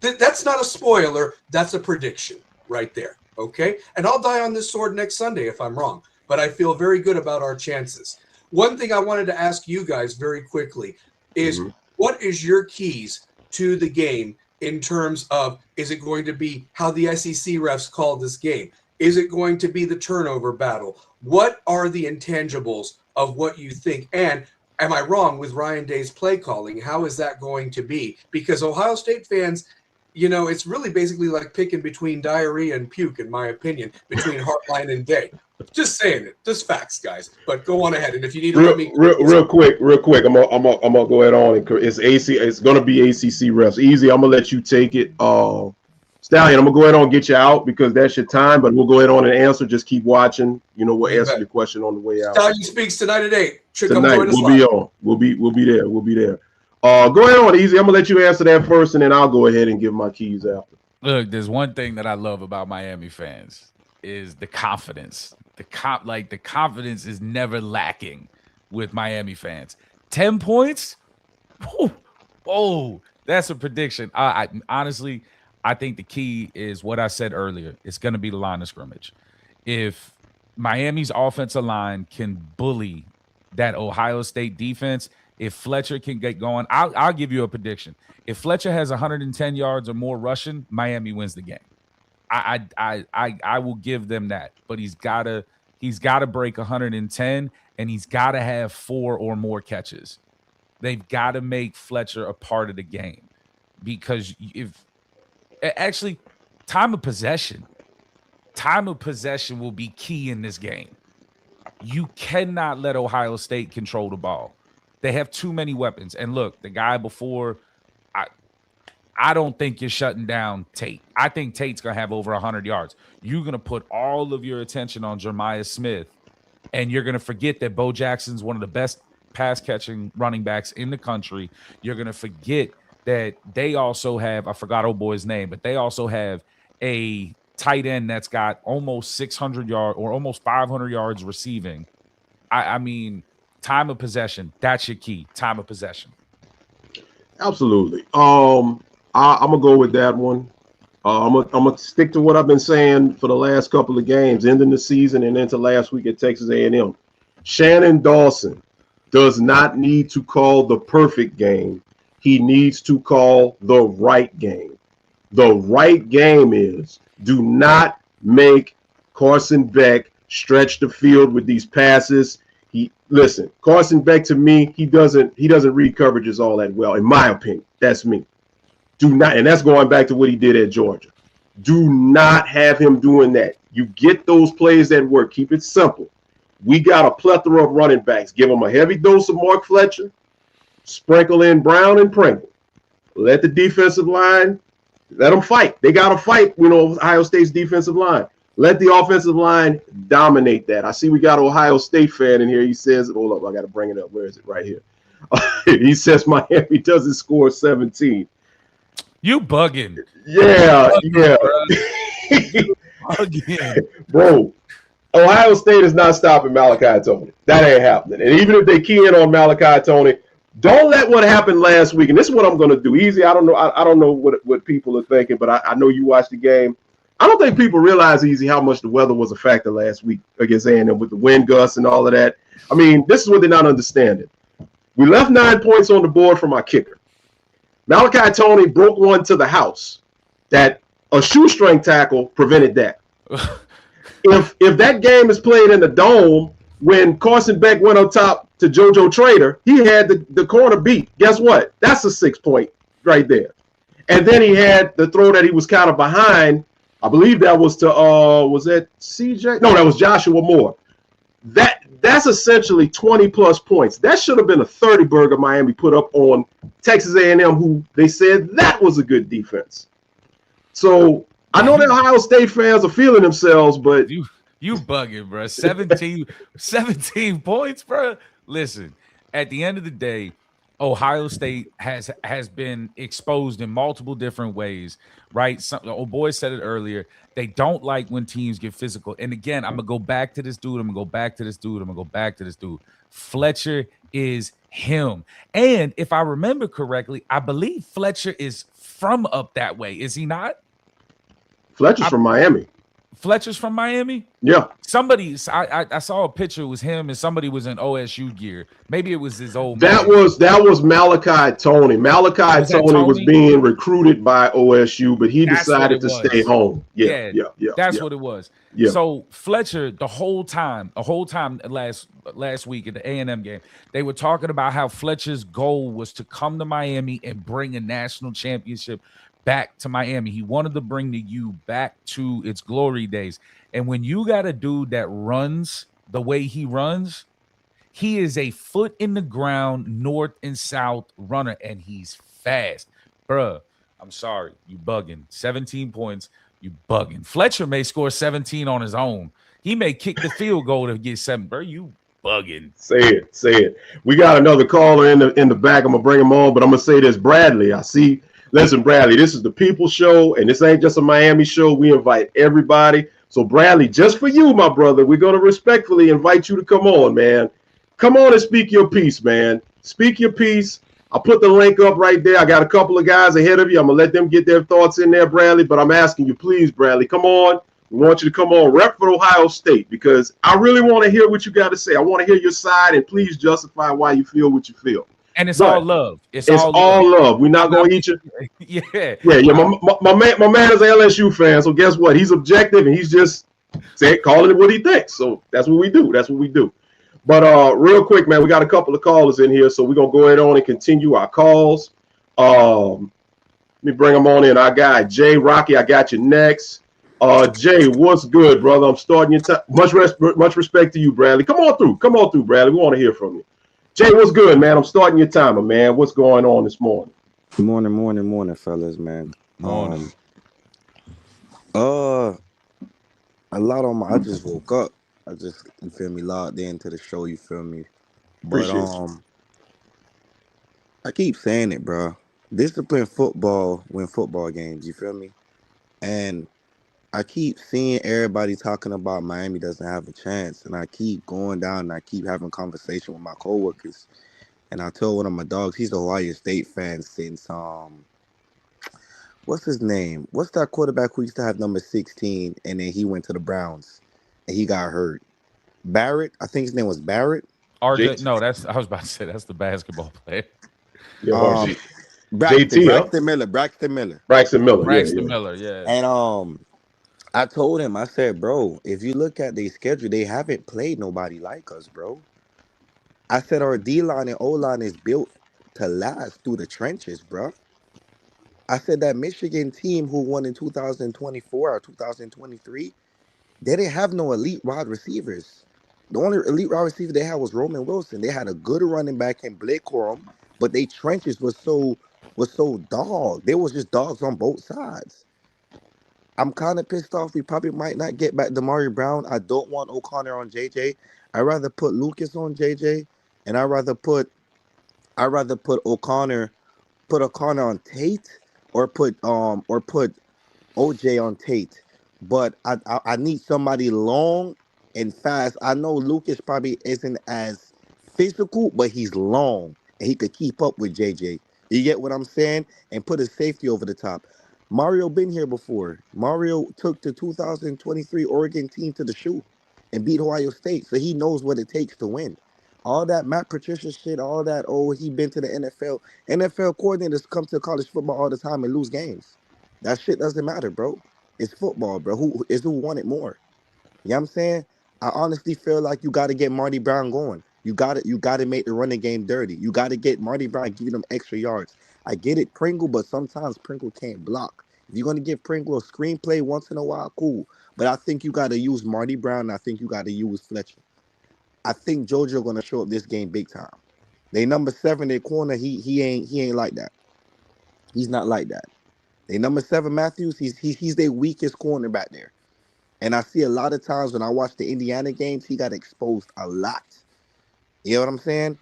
That's not a spoiler. That's a prediction. right there. Okay, and I'll die on this sword next Sunday if I'm wrong, but I feel very good about our chances. One thing I wanted to ask you guys very quickly is what is your keys to the game in terms of, is it going to be how the SEC refs call this game? Is it going to be the turnover battle? What are the intangibles of what you think? And am I wrong with Ryan Day's play calling? How is that going to be? Because Ohio State fans, you know, it's really basically like picking between diarrhea and puke, in my opinion, between Hartline and Day. Just saying it, just facts, guys. But go on ahead, and if you need to let me real quick, I'm gonna go ahead on and it's gonna be ACC refs. Easy, I'm gonna let you take it. Stallion, I'm gonna go ahead on and get you out because that's your time. But we'll go ahead on and answer. Just keep watching. You know, we'll answer your question on the way out. Stallion speaks tonight at 8. Tonight we'll be on. We'll be there. We'll be there. Go ahead on, Easy. I'm gonna let you answer that first, and then I'll go ahead and give my keys after. Look, there's one thing that I love about Miami fans is the confidence. The confidence is never lacking with Miami fans. 10 points? Whoa, that's a prediction. I honestly, I think the key is what I said earlier. It's going to be the line of scrimmage. If Miami's offensive line can bully that Ohio State defense, if Fletcher can get going, I'll give you a prediction. If Fletcher has 110 yards or more rushing, Miami wins the game. I will give them that, but he's gotta break 110, and he's gotta have 4 or more catches. They've got to make Fletcher a part of the game, because if actually time of possession will be key in this game. You cannot let Ohio State control the ball. They have too many weapons. And look, the guy before, I don't think you're shutting down Tate. I think Tate's going to have over 100 yards. You're going to put all of your attention on Jeremiah Smith, and you're going to forget that Bo Jackson's one of the best pass-catching running backs in the country. You're going to forget that they also have, I forgot old boy's name, but they also have a tight end that's got almost 600 yards or almost 500 yards receiving. I mean, time of possession, that's your key, time of possession. Absolutely. I'm gonna go with that one. I'm gonna stick to what I've been saying for the last couple of games, ending the season and into last week at Texas A&M. Shannon Dawson does not need to call the perfect game. He needs to call the right game. The right game is, do not make Carson Beck stretch the field with these passes. Listen, Carson Beck, to me, he doesn't read coverages all that well, in my opinion. That's me. Do not, and that's going back to what he did at Georgia. Do not have him doing that. You get those plays that work. Keep it simple. We got a plethora of running backs. Give them a heavy dose of Mark Fletcher. Sprinkle in Brown and Pringle. Let the defensive line, let them fight. They got to fight, Ohio State's defensive line. Let the offensive line dominate that. I see we got an Ohio State fan in here. He says, hold up, I got to bring it up. Where is it? Right here. He says Miami doesn't score 17. You bugging. Yeah. Bro, Ohio State is not stopping Malachi Tony. That ain't happening. And even if they key in on Malachi Tony, don't let what happened last week. And this is what I'm going to do. Easy. I don't know what people are thinking, but I know you watched the game. I don't think people realize, Easy, how much the weather was a factor last week against A&M with the wind gusts and all of that. I mean, this is what they're not understanding. We left 9 points on the board from our kicker. Malachi Tony broke one to the house that a shoestring tackle prevented that. If that game is played in the dome, when Carson Beck went up top to JoJo Trader, he had the corner beat. Guess what? That's a 6 point right there. And then he had the throw that he was kind of behind. I believe that was to was that CJ? No, that was Joshua Moore. That's essentially 20 plus points. That should have been a 30 burger Miami put up on Texas A&M, who they said that was a good defense. So I know that Ohio State fans are feeling themselves, but you bugging, bro. 17 points, bro. Listen, at the end of the day, Ohio State has been exposed in multiple different ways, right? Old boy said it earlier. They don't like when teams get physical. And again, I'm going to go back to this dude. Fletcher is him. And if I remember correctly, I believe Fletcher is from up that way. Is he not? Fletcher's from Miami. Fletcher's from Miami? Yeah. Somebody, I saw a picture. It was him, and somebody was in OSU gear. Maybe it was his old That man. was Malachi Tony. Malachi Tony was being recruited by OSU, but he decided to stay home. Yeah. That's what it was. Yeah. So Fletcher, the whole time last week at the A&M game, they were talking about how Fletcher's goal was to come to Miami and bring a national championship back to Miami. He wanted to bring the U back to its glory days. And when you got a dude that runs the way he runs, he is a foot in the ground, north and south runner, and he's fast. Bruh, I'm sorry, you bugging. 17 points, you bugging. Fletcher may score 17 on his own. He may kick the field goal to get 7. Bro, you bugging. Say it. We got another caller in the back. I'm gonna bring him on, but I'm gonna say this, Bradley. Listen, Bradley, this is the People Show, and this ain't just a Miami show. We invite everybody. So, Bradley, just for you, my brother, we're going to respectfully invite you to come on, man. Come on and speak your piece, man. Speak your piece. I'll put the link up right there. I got a couple of guys ahead of you. I'm going to let them get their thoughts in there, Bradley, but I'm asking you, please, Bradley, come on. We want you to come on, rep for Ohio State, because I really want to hear what you got to say. I want to hear your side, and please justify why you feel what you feel. And it's all love. It's all love. We're not going to eat you. Yeah. My man is an LSU fan, so guess what? He's objective, and he's just calling it what he thinks. So that's what we do. But real quick, man, we got a couple of callers in here, so we're going to go ahead on and continue our calls. Let me bring them on in. Our guy, Jay Rocky, I got you next. Jay, what's good, brother? I'm starting your time. Much respect to you, Bradley. Come on through, Bradley. We want to hear from you. Jay, what's good, man? I'm starting your timer, man. What's going on this morning? Morning, fellas, man. Morning. A lot on I just woke up. You feel me, logged into the show, you feel me? But I keep saying it, bro. Discipline football win football games, you feel me? And I keep seeing everybody talking about Miami doesn't have a chance, and I keep going down and I keep having conversation with my coworkers. And I told one of my dogs, he's a Ohio State fan since what's his name? What's that quarterback who used to have number 16 and then he went to the Browns and he got hurt? Barrett, I think his name was Barrett. RJ, no, I was about to say that's the basketball player. Braxton Miller. Yeah. And I told him, I said, bro, if you look at their schedule, they haven't played nobody like us, bro. I said our D-line and O-line is built to last through the trenches, bro. I said that Michigan team who won in 2024 or 2023, they didn't have no elite wide receivers. The only elite wide receiver they had was Roman Wilson. They had a good running back in Blake Corum, but their trenches was so dog. They was just dogs on both sides. I'm kind of pissed off. We probably might not get back Damari Brown. I don't want O'Connor on JJ. I'd rather put Lucas on JJ, and I'd rather put O'Connor on Tate, or put OJ on Tate. But I need somebody long and fast. I know Lucas probably isn't as physical, but he's long and he could keep up with JJ. You get what I'm saying? And put a safety over the top. Mario been here before. Mario took the 2023 Oregon team to the shoe and beat Ohio State, so he knows what it takes to win. All that Matt Patricia shit, all that, he been to the NFL. NFL coordinators come to college football all the time and lose games. That shit doesn't matter, bro. It's football, bro. Who won it more? You know what I'm saying? I honestly feel like you got to get Marty Brown going. You got to make the running game dirty. You got to get Marty Brown giving them extra yards. I get it, Pringle, but sometimes Pringle can't block. If you're going to give Pringle a screenplay once in a while, cool. But I think you got to use Marty Brown, and I think you got to use Fletcher. I think Jojo going to show up this game big time. They number 7, their corner, he ain't like that. He's not like that. They number 7, Matthews, he's their weakest corner back there. And I see a lot of times when I watch the Indiana games, he got exposed a lot. You know what I'm saying?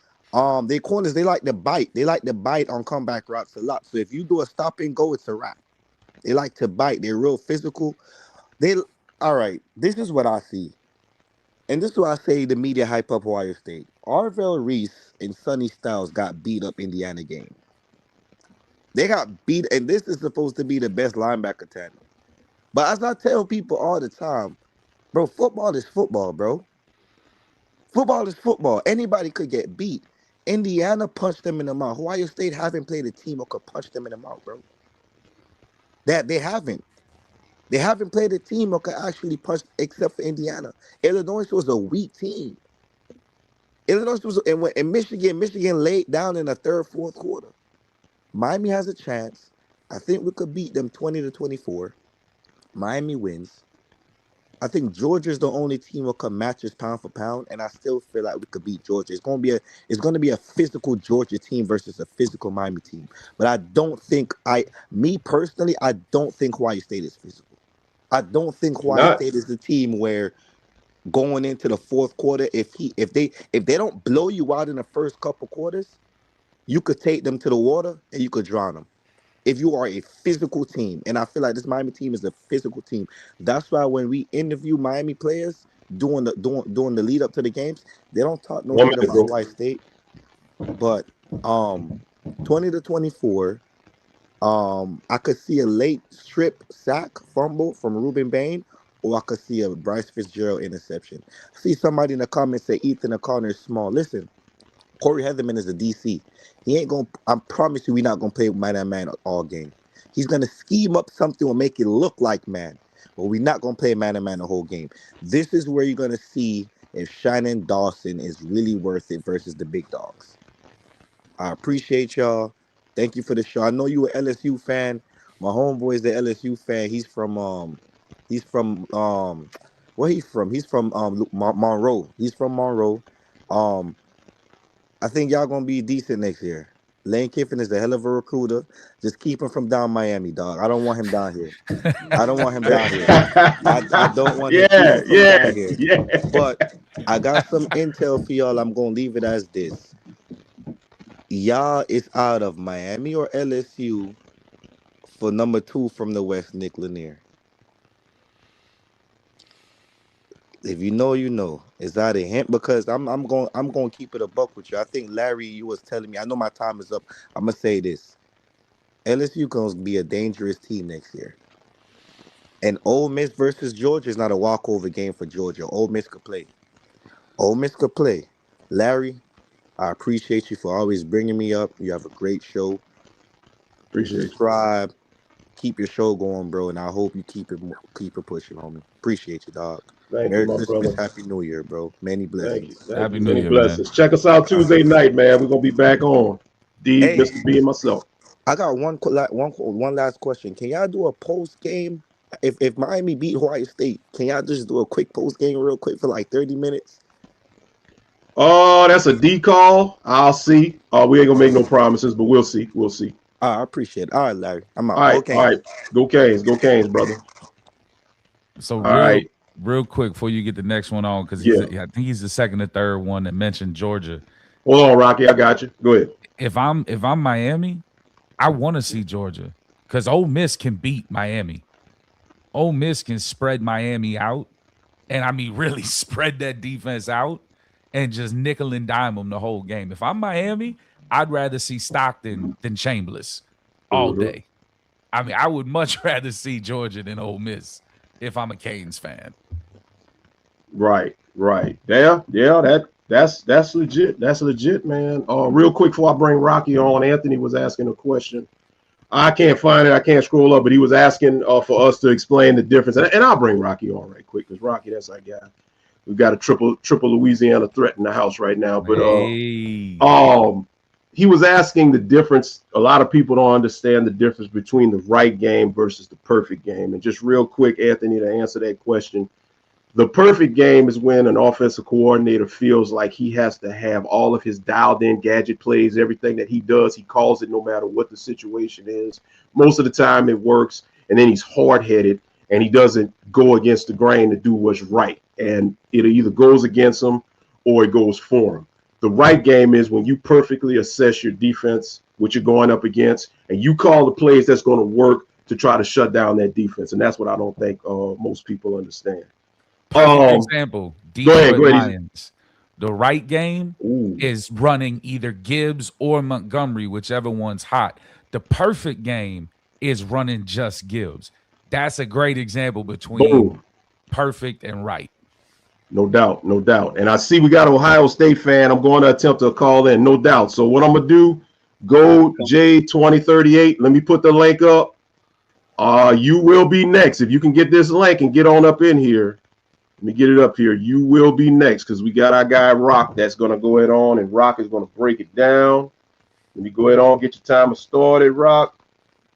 Their corners, they like to bite. They like to bite on comeback routes a lot. So if you do a stop and go, it's a wrap. They like to bite. They're real physical. All right, this is what I see. And this is why I say the media hype up Ohio State. Arvell Reese and Sonny Styles got beat up Indiana game. They got beat, and this is supposed to be the best linebacker tandem. But as I tell people all the time, bro, football is football, bro. Football is football. Anybody could get beat. Indiana punched them in the mouth. Ohio State haven't played a team who could punch them in the mouth, bro. That they haven't. They haven't played a team who could actually punch, except for Indiana. Illinois was a weak team. Illinois was, and Michigan laid down in the third, fourth quarter. Miami has a chance. I think we could beat them 20-24. Miami wins. I think Georgia's the only team who can match us pound for pound, and I still feel like we could beat Georgia. It's gonna be a physical Georgia team versus a physical Miami team. But I don't think I don't think Hawaii State is physical. I don't think Hawaii State is the team where going into the fourth quarter, if they don't blow you out in the first couple quarters, you could take them to the water and you could drown them. If you are a physical team, and I feel like this Miami team is a physical team. That's why when we interview Miami players doing the lead up to the games, they don't talk no shit about Hawaii State. But 20-24, I could see a late strip sack fumble from Ruben Bain, or I could see a Bryce Fitzgerald interception. I see somebody in the comments say Ethan O'Connor is small. Listen, Corey Heatherman is a DC. He ain't gonna. I promise you, we're not gonna play man all game. He's gonna scheme up something or make it look like man, but we're not gonna play man the whole game. This is where you're gonna see if Shannon Dawson is really worth it versus the big dogs. I appreciate y'all. Thank you for the show. I know you an LSU fan. My homeboy is the LSU fan. He's from where he's from? He's from Monroe. He's from Monroe. I think y'all gonna be decent next year. Lane Kiffin is a hell of a recruiter. Just keep him from down Miami, dog. I don't want him down here. I don't want him down here. I don't want him down here. Yeah. But I got some intel for y'all. I'm gonna leave it as this. Y'all is out of Miami or LSU for number 2 from the West, Nick Lanier. If you know, you know. Is that a hint? Because I'm going to keep it a buck with you. I think Larry, you was telling me. I know my time is up. I'm gonna say this: LSU gonna be a dangerous team next year. And Ole Miss versus Georgia is not a walkover game for Georgia. Ole Miss could play. Ole Miss could play. Larry, I appreciate you for always bringing me up. You have a great show. Appreciate you. Subscribe. Keep your show going, bro, and I hope you keep it pushing, homie. Appreciate you, dog. Thank Merry you, my Christmas, brother. Happy New Year, bro. Many blessings. Thank Happy you. New Many Year, blessings. man. Check us out Tuesday night, man. We're gonna be back on. D, Hey. Mr. B, and myself. I got one last question. Can y'all do a post game? If Miami beat Hawaii State, can y'all just do a quick post game real quick for like 30 minutes? Oh, that's a D call. I'll see. We ain't gonna make no promises, but we'll see. We'll see. I appreciate it. All right, Larry. I'm out. All right, Okay. all right. Go Canes, brother. So All real quick before you get the next one on, because I think he's the second or third one that mentioned Georgia. Hold on, Rocky. I got you. Go ahead. If I'm Miami, I want to see Georgia because Ole Miss can beat Miami. Ole Miss can spread Miami out, and I mean really spread that defense out and just nickel and dime them the whole game. If I'm Miami, I'd rather see Stockton than Chambliss all day. I mean, I would much rather see Georgia than Ole Miss if I'm a Canes fan. Right. Yeah, that's legit. That's legit, man. Real quick before I bring Rocky on, Anthony was asking a question. I can't find it. I can't scroll up, but he was asking for us to explain the difference. And I'll bring Rocky on right quick because Rocky, that's our guy. We've got a triple Louisiana threat in the house right now. But he was asking the difference. A lot of people don't understand the difference between the right game versus the perfect game. And just real quick, Anthony, to answer that question, the perfect game is when an offensive coordinator feels like he has to have all of his dialed-in gadget plays, everything that he does, he calls it no matter what the situation is. Most of the time it works, and then he's hard-headed, and he doesn't go against the grain to do what's right. And it either goes against him or it goes for him. The right game is when you perfectly assess your defense, what you're going up against, and you call the plays that's going to work to try to shut down that defense. And that's what I don't think most people understand. Perfect example, Go ahead. Lions. The right game is running either Gibbs or Montgomery, whichever one's hot. The perfect game is running just Gibbs. That's a great example between Boom. perfect and right. No doubt, no doubt. And I see we got an Ohio State fan. I'm going to attempt to call in, no doubt. So what I'm gonna do, go J2038. Let me put the link up. You will be next. If you can get this link and get on up in here. Let me get it up here. You will be next because we got our guy Rock that's gonna go ahead on, and Rock is gonna break it down. Let me go ahead on, get your timer started, Rock.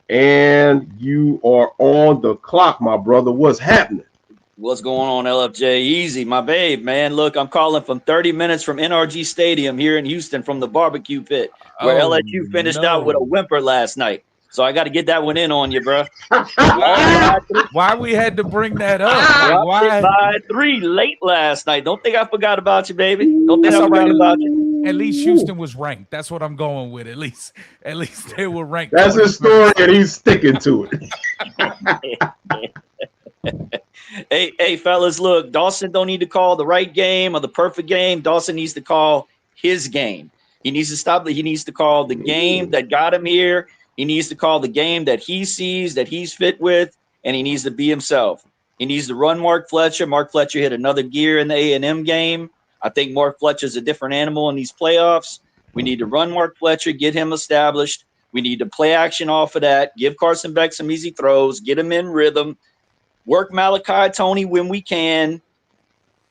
And you are on the clock, my brother. What's happening? What's going on, LFJ? Easy, my babe, man. Look, I'm calling from 30 minutes from NRG Stadium here in Houston from the barbecue pit where LSU finished out with a whimper last night. So I got to get that one in on you, bro. Why we had to bring that up? Why? By 3 late last night. Don't think I forgot about you, baby. Don't think I forgot about you. At least Houston was ranked. That's what I'm going with. At least they were ranked. That's his story, and he's sticking to it. Hey, fellas, look, Dawson don't need to call the right game or the perfect game. Dawson needs to call his game. He needs to stop. He needs to call the game that got him here. He needs to call the game that he sees, that he's fit with, and he needs to be himself. He needs to run Mark Fletcher. Mark Fletcher hit another gear in the A&M game. I think Mark Fletcher is a different animal in these playoffs. We need to run Mark Fletcher, get him established. We need to play action off of that, give Carson Beck some easy throws, get him in rhythm, work Malachi Tony when we can.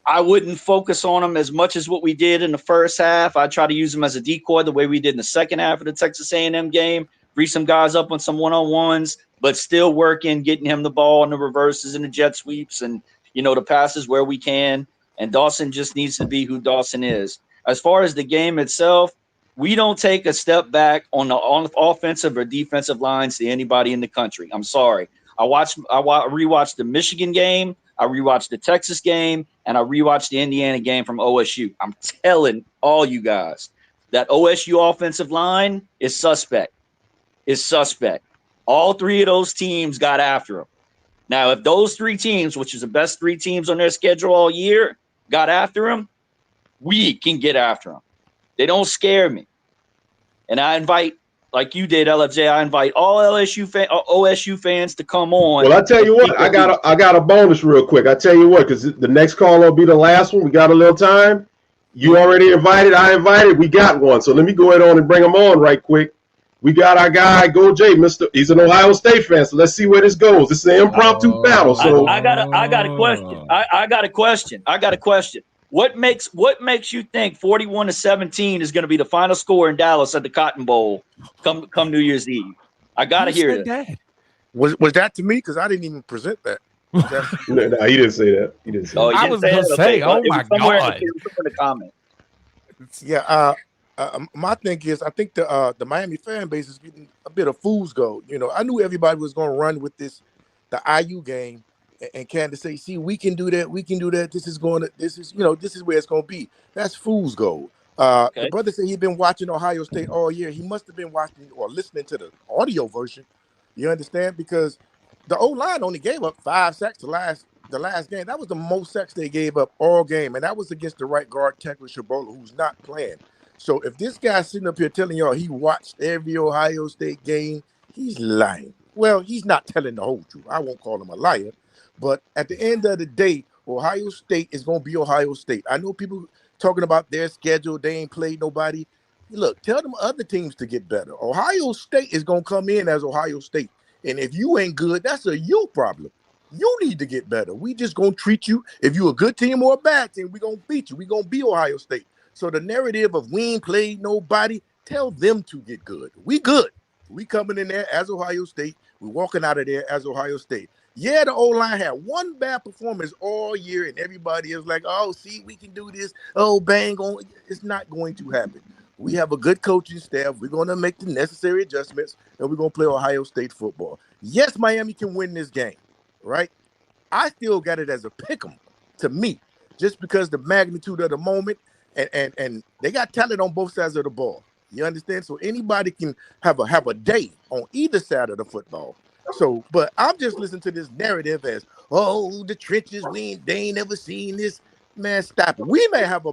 I wouldn't focus on him as much as what we did in the first half. I try to use him as a decoy the way we did in the second half of the Texas A&M game. Free some guys up on some one-on-ones, but still working, getting him the ball in the reverses and the jet sweeps and, the passes where we can. And Dawson just needs to be who Dawson is. As far as the game itself, we don't take a step back on the offensive or defensive lines to anybody in the country. I'm sorry. I rewatched the Michigan game, I rewatched the Texas game, and I rewatched the Indiana game from OSU. I'm telling all you guys that OSU offensive line is suspect. All 3 of those teams got after him. Now, if those 3 teams, which is the best 3 teams on their schedule all year, got after him, we can get after him. They don't scare me. And I invite, like you did, LFJ, I invite all OSU fans to come on. Well, I tell you what, I got a bonus real quick. I tell you what, because the next call will be the last one. We got a little time. You already invited. I invited. We got one. So let me go ahead on and bring them on right quick. We got our guy, Go Jay, he's an Ohio State fan. So let's see where this goes. This is an impromptu battle. So I got a question. I got a question. What makes you think 41-17 is going to be the final score in Dallas at the Cotton Bowl come New Year's Eve? I got to hear that. Was that to me? Because I didn't even present that. No, he didn't say that. He didn't say that. I was going to say, oh my God. In the comment. Yeah. My thing is, I think the Miami fan base is getting a bit of fool's gold. I knew everybody was going to run with the IU game and Candace say, see, we can do that. We can do that. This is where it's going to be. That's fool's gold. The brother said he'd been watching Ohio State all year. He must have been watching or listening to the audio version. You understand? Because the O-line only gave up 5 sacks the last game. That was the most sacks they gave up all game. And that was against the right guard, Tekla Shabola, who's not playing. So if this guy's sitting up here telling y'all he watched every Ohio State game, he's lying. Well, he's not telling the whole truth. I won't call him a liar. But at the end of the day, Ohio State is going to be Ohio State. I know people talking about their schedule. They ain't played nobody. Look, tell them other teams to get better. Ohio State is going to come in as Ohio State. And if you ain't good, that's a you problem. You need to get better. We just going to treat you. If you're a good team or a bad team, we're going to beat you. We're going to be Ohio State. So the narrative of we ain't played nobody, tell them to get good. We good. We coming in there as Ohio State. We walking out of there as Ohio State. Yeah, the O-line had one bad performance all year, and everybody is like, oh, see, we can do this. Oh, bang on. It's not going to happen. We have a good coaching staff. We're going to make the necessary adjustments, and we're going to play Ohio State football. Yes, Miami can win this game, right? I still got it as a pick 'em to me, just because the magnitude of the moment, and they got talent on both sides of the ball. You understand? So anybody can have a day on either side of the football. So, but I'm just listening to this narrative as, oh, the trenches, they ain't never seen this. Man, stop it. We may have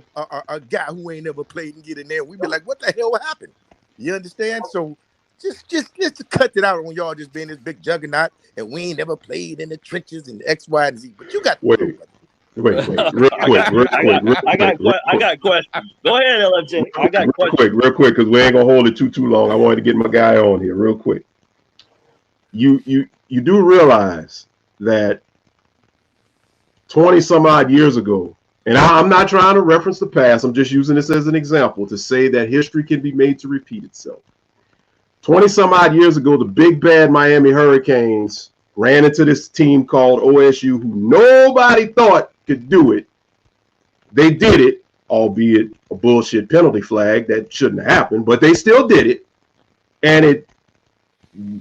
a guy who ain't never played and get in there. We be like, what the hell happened? You understand? So Just to cut it out on y'all just being this big juggernaut and we ain't never played in the trenches and X, Y, and Z. But you got wait, real quick. I got questions. Go ahead, LFJ. I got questions. Real quick, because we ain't gonna hold it too long. I wanted to get my guy on here real quick. You do realize that 20 some odd years ago, and I'm not trying to reference the past, I'm just using this as an example to say that history can be made to repeat itself. 20 some odd years ago, the big bad Miami Hurricanes ran into this team called OSU who nobody thought could do it. They did it, albeit a bullshit penalty flag that shouldn't have happened, but they still did it. And it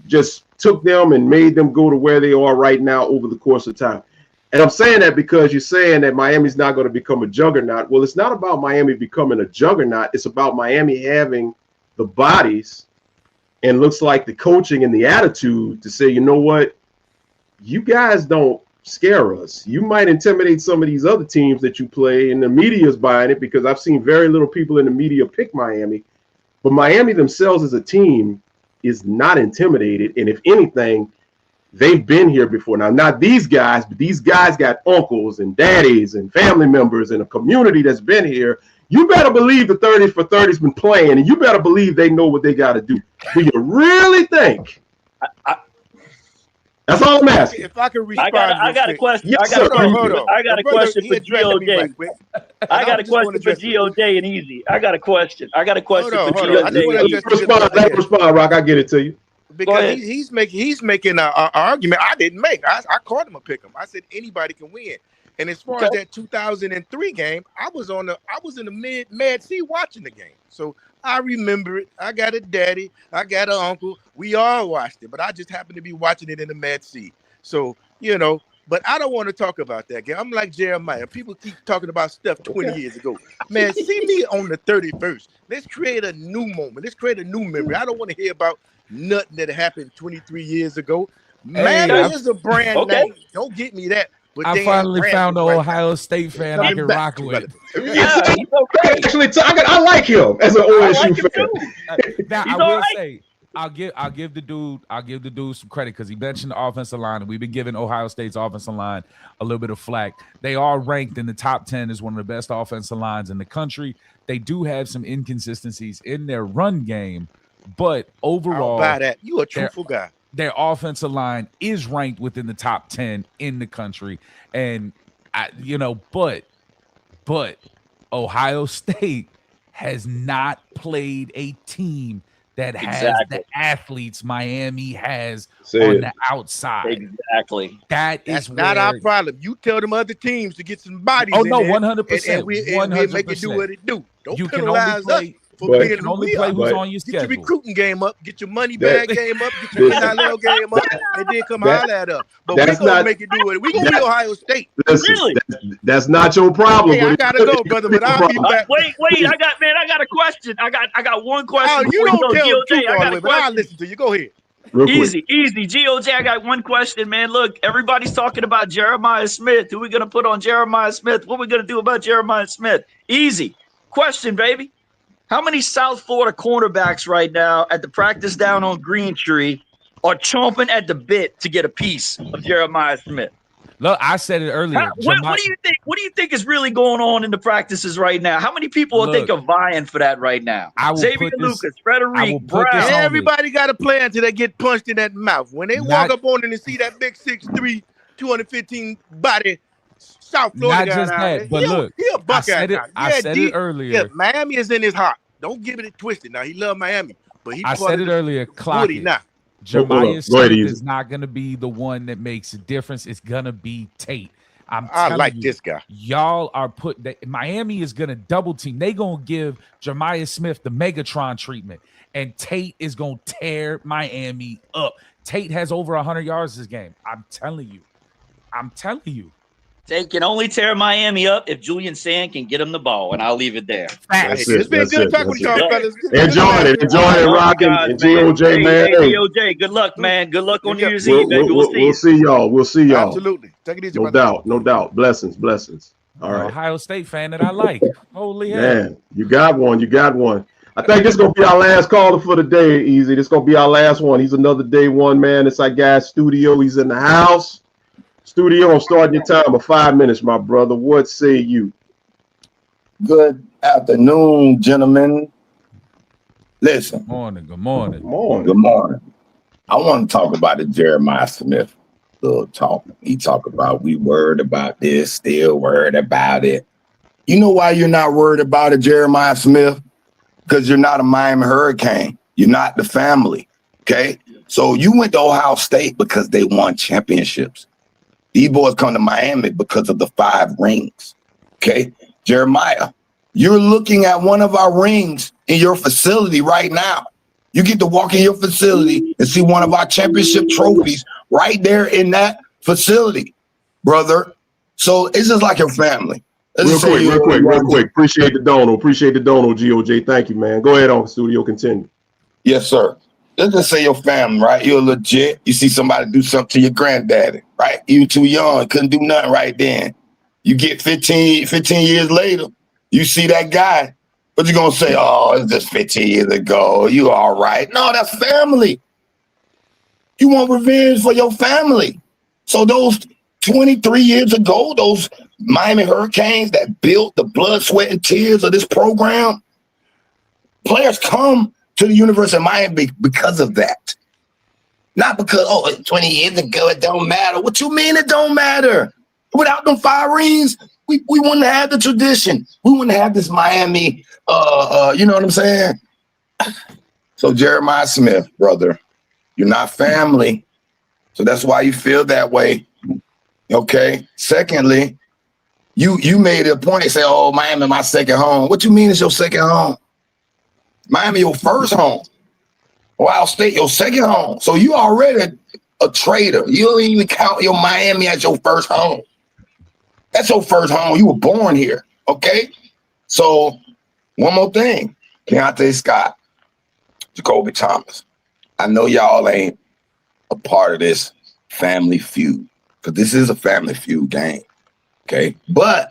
just took them and made them go to where they are right now over the course of time. And I'm saying that because you're saying that Miami's not going to become a juggernaut. Well, it's not about Miami becoming a juggernaut. It's about Miami having the bodies and looks like the coaching and the attitude to say, you know what, you guys don't scare us. You might intimidate some of these other teams that you play, and the media is buying it because I've seen very little people in the media pick Miami. But Miami themselves as a team is not intimidated. And if anything, they've been here before. Now, not these guys, but these guys got uncles and daddies and family members and a community that's been here. You better believe the 30s for 30's been playing, and you better believe they know what they got to do. Do you really think? That's all I'm asking. If I could respond, I got a question. Yes, I got a question for GOJ. I got a question for GOJ and Easy. I got a question for GOJ. Let him respond, Rock. I get it to you. Because he's making an argument I didn't make. I called him a pick 'em. I said anybody can win. And as far as that 2003 game, I was in the Mad Sea watching the game. So I remember it. I got a daddy. I got an uncle. We all watched it, but I just happened to be watching it in the Mad Sea. So, but I don't want to talk about that game. I'm like Jeremiah. People keep talking about stuff 20 years ago. Man, see me on the 31st. Let's create a new moment. Let's create a new memory. I don't want to hear about nothing that happened 23 years ago. Man, is a brand name. Don't get me that. But I finally found an Ohio State fan I can rock with. Actually, I like him as an OSU fan. Now I will say, I'll give the dude some credit because he mentioned the offensive line, and we've been giving Ohio State's offensive line a little bit of flack. They are ranked in the top 10 as one of the best offensive lines in the country. They do have some inconsistencies in their run game, but overall, I'll buy that. You a truthful guy. Their offensive line is ranked within the top 10 in the country. And, but Ohio State has not played a team that has the athletes Miami has on the outside. Exactly. That's not our problem. You tell them other teams to get some bodies. Oh, no, 100%. And we make it do what it do. Don't penalize us. You can only play who's on your schedule. Get your recruiting game up, get your money bag game up, get your NIL game up, and then come holler at us. But we're going to make it do it. We're going to be Ohio State. Really? That's not your problem. Hey, I got to go, brother, but I'll be back. Wait, I got a question. I got one question. Oh, you don't tell GOJ, I got a question. I'll listen to you. Go ahead. Easy. GOJ, I got one question, man. Look, everybody's talking about Jeremiah Smith. Who we going to put on Jeremiah Smith? What we going to do about Jeremiah Smith? Easy. Question, baby. How many South Florida cornerbacks right now at the practice down on Green Tree are chomping at the bit to get a piece of Jeremiah Smith? Look, I said it earlier. What do you think? What do you think is really going on in the practices right now? How many people think are vying for that right now? Xavier Lucas, Frederick Brown. Everybody got a plan until they get punched in that mouth. When they walk up on it and see that big 6'3", 215 body. South Florida. Not just that, but look, I said it earlier. Yeah, Miami is in his heart. Don't give it twisted. Now he love Miami, but he. I said it earlier. Clock it. Now. Jeremiah Smith is not going to be the one that makes a difference. It's going to be Tate. I like this guy. Y'all are Miami is going to double team. They going to give Jeremiah Smith the Megatron treatment, and Tate is going to tear Miami up. Tate has over 100 yards this game. I'm telling you. They can only tear Miami up if Julian Sand can get him the ball, and I'll leave it there. It's been good talking with y'all, fellas. Enjoy it, rocking. And GOJ, man. Hey, GOJ, good luck, man. Good luck on New Year's Eve, baby. We'll see y'all. We'll see y'all. Absolutely. Take it easy. No doubt. Blessings. All right. Ohio State fan that I like. Holy hell. Man, you got one. I think this is gonna be our last caller for the day, Easy. This is gonna be our last one. He's another day one man. It's our guy Studio. He's in the house. Studio, I'm starting your time of 5 minutes, my brother. What say you? Good afternoon, gentlemen. Listen. Good morning. Good morning. Good morning. I want to talk about the Jeremiah Smith little talk. He talk about we worried about this, still worried about it. You know why you're not worried about it, Jeremiah Smith? Because you're not a Miami Hurricane. You're not the family. Okay? So you went to Ohio State because they won championships. These boys come to Miami because of the 5 rings. Okay? Jeremiah, you're looking at one of our rings in your facility right now. You get to walk in your facility and see one of our championship trophies right there in that facility, brother. So it's just like your family. Real quick. Appreciate the dono, GOJ. Thank you, man. Go ahead on, Studio. Continue. Yes, sir. Let's just say your family, right? You're legit. You see somebody do something to your granddaddy, right? You were too young, couldn't do nothing right then. You get 15 years later, you see that guy. What you gonna say? Oh, it's just 15 years ago. You all right. No, that's family. You want revenge for your family. So those 23 years ago, those Miami Hurricanes that built the blood, sweat, and tears of this program, players come to the University of Miami because of that. Not because, 20 years ago, it don't matter. What you mean it don't matter? Without them 5 rings, we wouldn't have the tradition. We wouldn't have this Miami, you know what I'm saying? So Jeremiah Smith, brother, you're not family. So that's why you feel that way. Okay. Secondly, you made a point and say, oh, Miami, my second home. What you mean it's your second home? Miami, your first home. Ohio State, your second home. So you already a traitor. You don't even count your Miami as your first home. That's your first home. You were born here. Okay. So one more thing. Keontae Scott, Jacoby Thomas. I know y'all ain't a part of this family feud, because this is a family feud game. Okay. But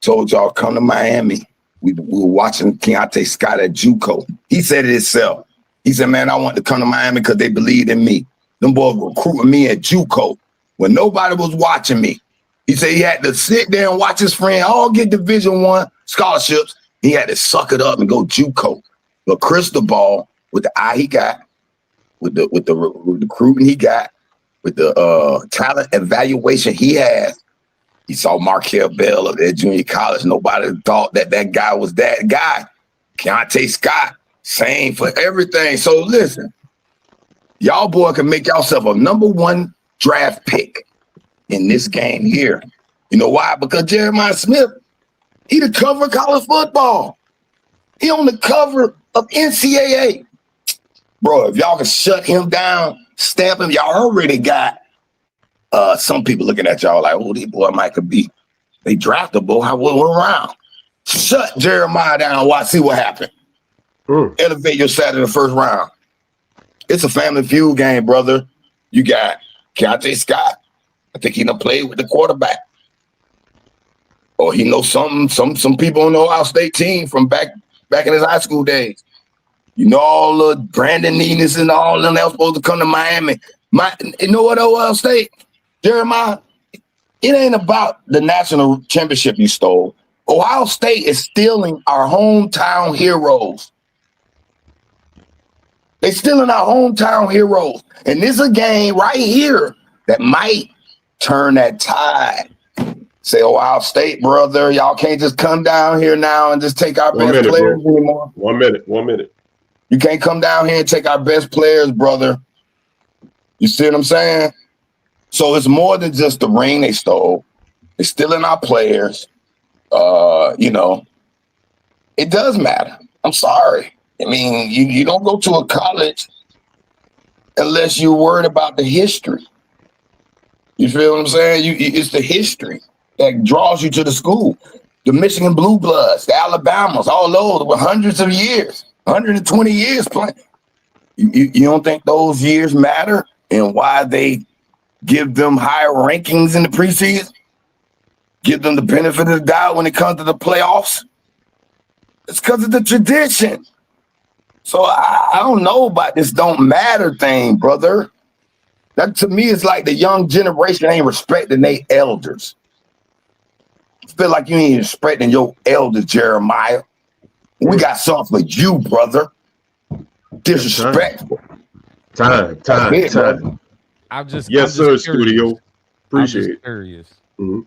told y'all come to Miami. We were watching Keontae Scott at JUCO. He said it himself. He said, man, I want to come to Miami because they believed in me. Them boys were recruiting me at JUCO when nobody was watching me. He said he had to sit there and watch his friend all get Division I scholarships. He had to suck it up and go JUCO. But Cristobal, with the eye he got, with the recruiting he got, with the talent evaluation he had, he saw Markel Bell of their junior college. Nobody thought that guy was that guy. Keontae Scott, same for everything. So listen, y'all boy can make yourself a #1 draft pick in this game here. You know why? Because Jeremiah Smith, he the cover of college football. He on the cover of NCAA. Bro, if y'all can shut him down, stamp him, y'all already got some people looking at y'all like, oh, these boy might could be, they draftable. How we went around. Shut Jeremiah down. Watch, see what happened. Elevate your side in the first round. It's a family feud game, brother. You got Keontae Scott. I think he done played with the quarterback. Or he knows some people on the Ohio State team from back in his high school days. You know, all the Brandon Needness and all of them that was supposed to come to Miami. You know what, Ohio State? Jeremiah, it ain't about the national championship you stole. Ohio State is stealing our hometown heroes. They stealing our hometown heroes. And this is a game right here that might turn that tide. Say, Ohio State, brother, y'all can't just come down here now and just take our best players anymore. 1 minute. You can't come down here and take our best players, brother. You see what I'm saying? So it's more than just the ring they stole. They're stealing our players. You know, it does matter. I'm sorry. I mean, you don't go to a college unless you're worried about the history. You feel what I'm saying? It's the history that draws you to the school. The Michigan Blue Bloods, the Alabamas, all those with hundreds of years, 120 years playing. You don't think those years matter and why they give them higher rankings in the preseason? Give them the benefit of the doubt when it comes to the playoffs? It's because of the tradition. So I don't know about this don't matter thing, brother. That to me is like the young generation ain't respecting their elders. I feel like you ain't respecting your elders, Jeremiah. We got something for you, brother. Disrespectful. Time. I'm just Yes, I'm sir, just curious. studio. Appreciate I'm just it. curious. Mhm.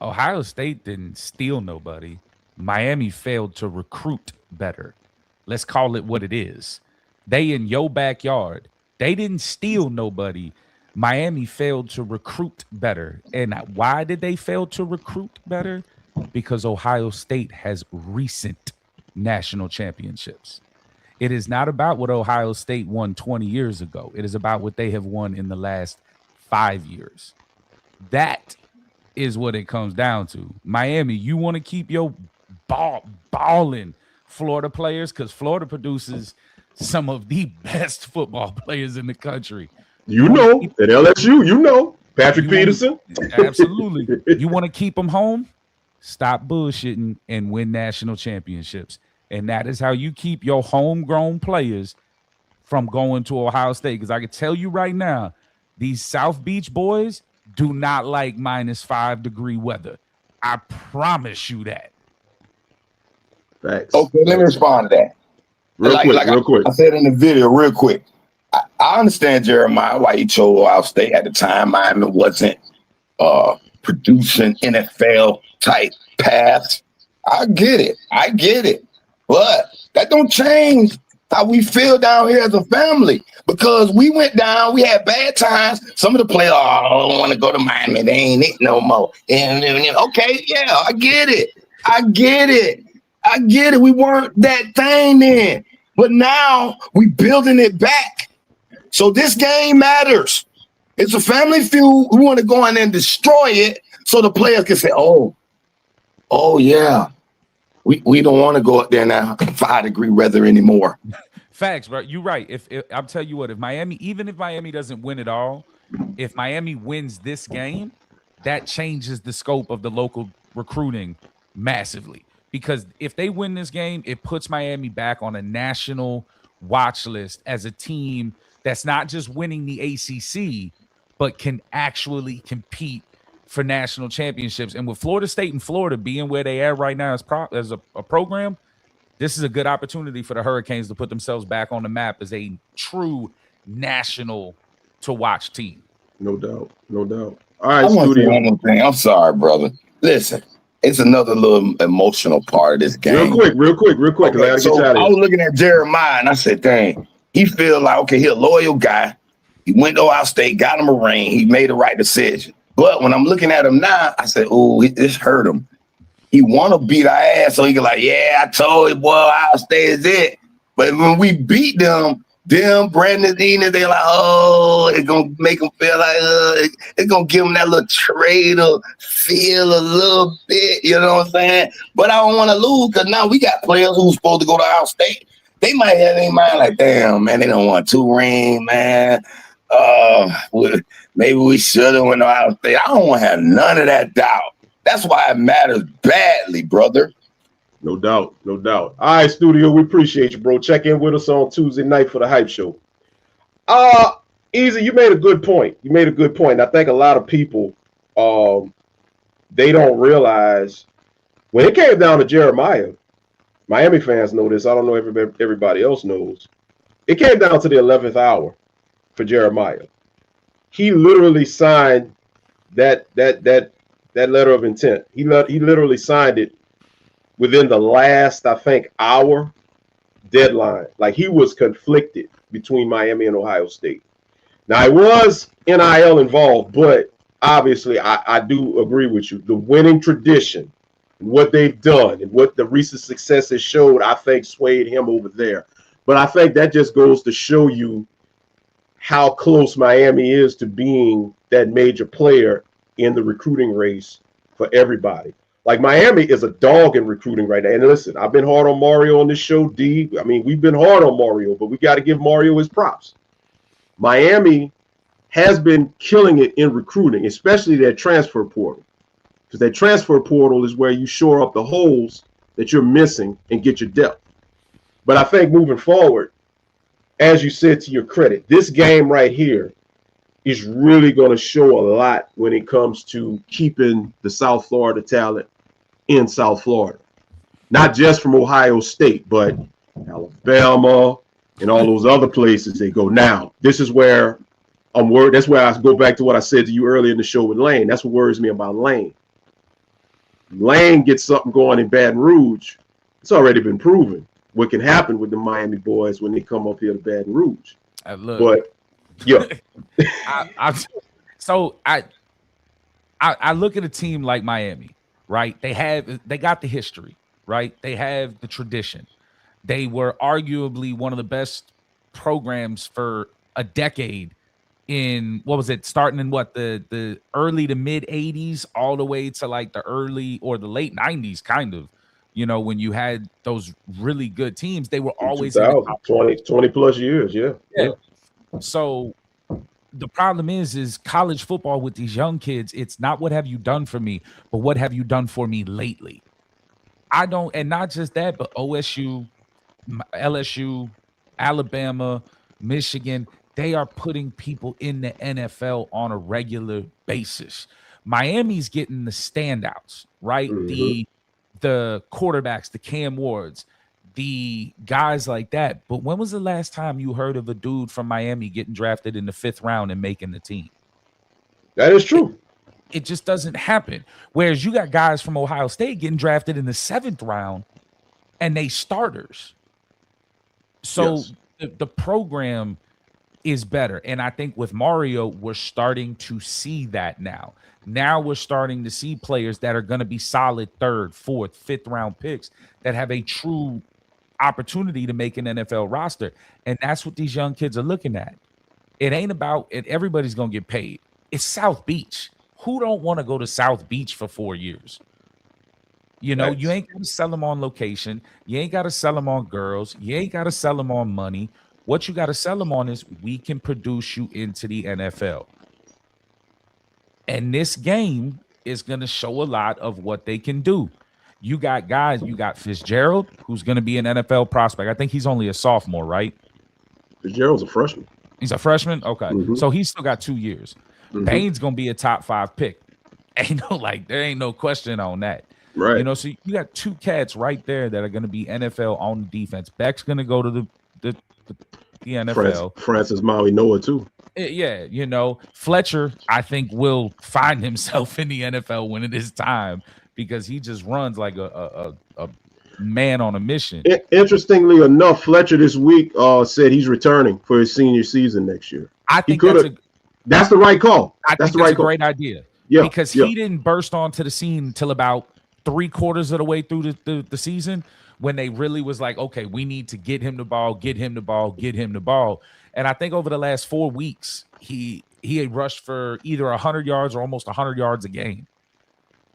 Ohio State didn't steal nobody. Miami failed to recruit better. Let's call it what it is. They in your backyard. They didn't steal nobody. Miami failed to recruit better. And why did they fail to recruit better? Because Ohio State has recent national championships. It is not about what Ohio State won 20 years ago. It is about what they have won in the last 5 years. That is what it comes down to. Miami, you want to keep your balling Florida players because Florida produces some of the best football players in the country. You know, at LSU, you know, Patrick Peterson. Absolutely. You want to keep them home? Stop bullshitting and win national championships. And that is how you keep your homegrown players from going to Ohio State. Because I can tell you right now, these South Beach boys do not like -5-degree weather. I promise you that. Facts. Okay, let me respond to that. Real quick. I said in the video, real quick. I understand, Jeremiah, why he chose Ohio State at the time. Miami wasn't producing NFL type paths. I get it. But that don't change how we feel down here as a family, because we went down, we had bad times. Some of the players, I don't want to go to Miami. They ain't it no more. And okay, yeah, I get it. We weren't that thing then. But now we building it back. So this game matters. It's a family feud. We want to go in and destroy it so the players can say, oh yeah. We don't want to go up there now 5-degree weather anymore. Facts, bro. You're right. If I'll tell you what, even if Miami doesn't win it all, if Miami wins this game, that changes the scope of the local recruiting massively. Because if they win this game, it puts Miami back on a national watch list as a team that's not just winning the ACC, but can actually compete for national championships. And with Florida State and Florida being where they are right now as a program, this is a good opportunity for the Hurricanes to put themselves back on the map as a true national to watch team. No doubt. All right, I want to say studio. one more thing. I'm sorry, brother. Listen, it's another little emotional part of this game. Real quick. Okay, I was looking at Jeremiah and I said, dang, he feel like, okay, he's a loyal guy. He went to Ohio State, got him a ring. He made the right decision. But when I'm looking at him now, I said, oh, this hurt him. He want to beat our ass so he can like, yeah, I told you, boy, Ohio State is it. But when we beat them, Brandon Enos, they're like, oh, it's going to make them feel like, it's going to give them that little traitor feel a little bit, you know what I'm saying? But I don't want to lose because now we got players who's supposed to go to Ohio State. They might have their mind like, damn, man, they don't want 2 rings, man. Maybe we should have went to Ohio State. I don't want to have none of that doubt. That's why it matters badly, brother. No doubt. All right, studio, we appreciate you, bro. Check in with us on Tuesday night for the Hype Show. Easy, you made a good point. I think a lot of people, they don't realize when it came down to Jeremiah, Miami fans know this. I don't know if everybody else knows. It came down to the 11th hour for Jeremiah. He literally signed that letter of intent. He literally signed it within the last, I think, hour deadline. Like, he was conflicted between Miami and Ohio State. Now, it was NIL involved, but obviously I do agree with you. The winning tradition, what they've done and what the recent success has showed, I think swayed him over there. But I think that just goes to show you how close Miami is to being that major player in the recruiting race for everybody. Like, Miami is a dog in recruiting right now. And listen, I've been hard on Mario on this show, D. I mean, we've been hard on Mario, but we got to give Mario his props. Miami has been killing it in recruiting, especially their transfer portal. Because that transfer portal is where you shore up the holes that you're missing and get your depth. But I think moving forward, as you said, to your credit, this game right here is really going to show a lot when it comes to keeping the South Florida talent in South Florida. Not just from Ohio State, but Alabama and all those other places they go. Now, this is where I'm worried. That's where I go back to what I said to you earlier in the show with Lane. That's what worries me about Lane. Lane gets something going in Baton Rouge. It's already been proven what can happen with the Miami boys when they come up here to Baton Rouge. But yeah, I look at a team like Miami, right? They got the history, right? They have the tradition. They were arguably one of the best programs for a decade in, what was it, starting in what, the early to mid 80s all the way to like the early or the late 90s, kind of. You know, when you had those really good teams, they were always in the top 20 plus years. Yeah. So the problem is college football with these young kids, it's not what have you done for me, but what have you done for me lately? And not just that, but OSU, LSU, Alabama, Michigan, they are putting people in the NFL on a regular basis. Miami's getting the standouts, right? Mm-hmm. The quarterbacks, the Cam Wards, the guys like that. But when was the last time you heard of a dude from Miami getting drafted in the 5th round and making the team? That is true. It just doesn't happen. Whereas you got guys from Ohio State getting drafted in the 7th round and they starters. So Yes. the program is better. And I think with Mario, we're starting to see that now. Now we're starting to see players that are going to be solid 3rd, 4th, 5th round picks that have a true opportunity to make an NFL roster. And that's what these young kids are looking at. It ain't about it. Everybody's going to get paid. It's South Beach. Who don't want to go to South Beach for 4 years? You know, you ain't got to sell them on location. You ain't got to sell them on girls. You ain't got to sell them on money. What you got to sell them on is we can produce you into the NFL. And this game is going to show a lot of what they can do. You got guys, you got Fitzgerald, who's going to be an NFL prospect. I think he's only a sophomore, right? Fitzgerald's a freshman. He's a freshman? Okay. Mm-hmm. So he's still got 2 years. Mm-hmm. Bain's going to be a top 5 pick. There ain't no question on that. Right. You know, so you got 2 cats right there that are going to be NFL on defense. Beck's going to go to the NFL. Francis Maui Noah too. Yeah, you know, Fletcher, I think, will find himself in the NFL when it is time because he just runs like a man on a mission. Interestingly enough, Fletcher this week said he's returning for his senior season next year. I think that's the right call. That's the right call. Great idea. Yeah, because he didn't burst onto the scene until about 3/4 of the way through the season, when they really was like, okay, we need to get him the ball, get him the ball, get him the ball. And I think over the last 4 weeks, he had rushed for either 100 yards or almost 100 yards a game.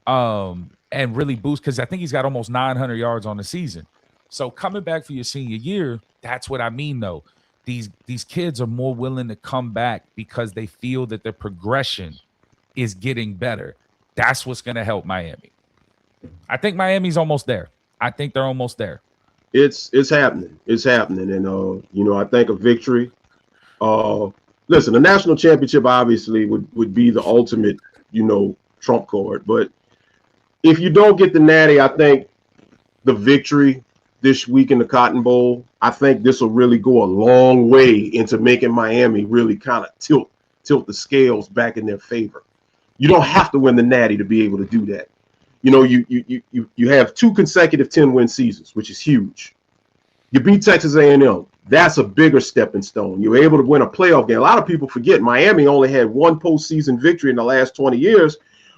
And really boost, because I think he's got almost 900 yards on the season. So coming back for your senior year, that's what I mean, though. These kids are more willing to come back because they feel that their progression is getting better. That's what's going to help Miami. I think Miami's almost there. I think they're almost there. It's happening. It's happening. And, you know, I think a victory. Listen, the national championship obviously would be the ultimate, you know, trump card. But if you don't get the Natty, I think the victory this week in the Cotton Bowl, I think this will really go a long way into making Miami really kind of tilt the scales back in their favor. You don't have to win the Natty to be able to do that. You know, you have 2 consecutive 10-win seasons, which is huge. You beat Texas A&M. That's a bigger stepping stone. You were able to win a playoff game. A lot of people forget Miami only had 1 postseason victory in the last 20 years,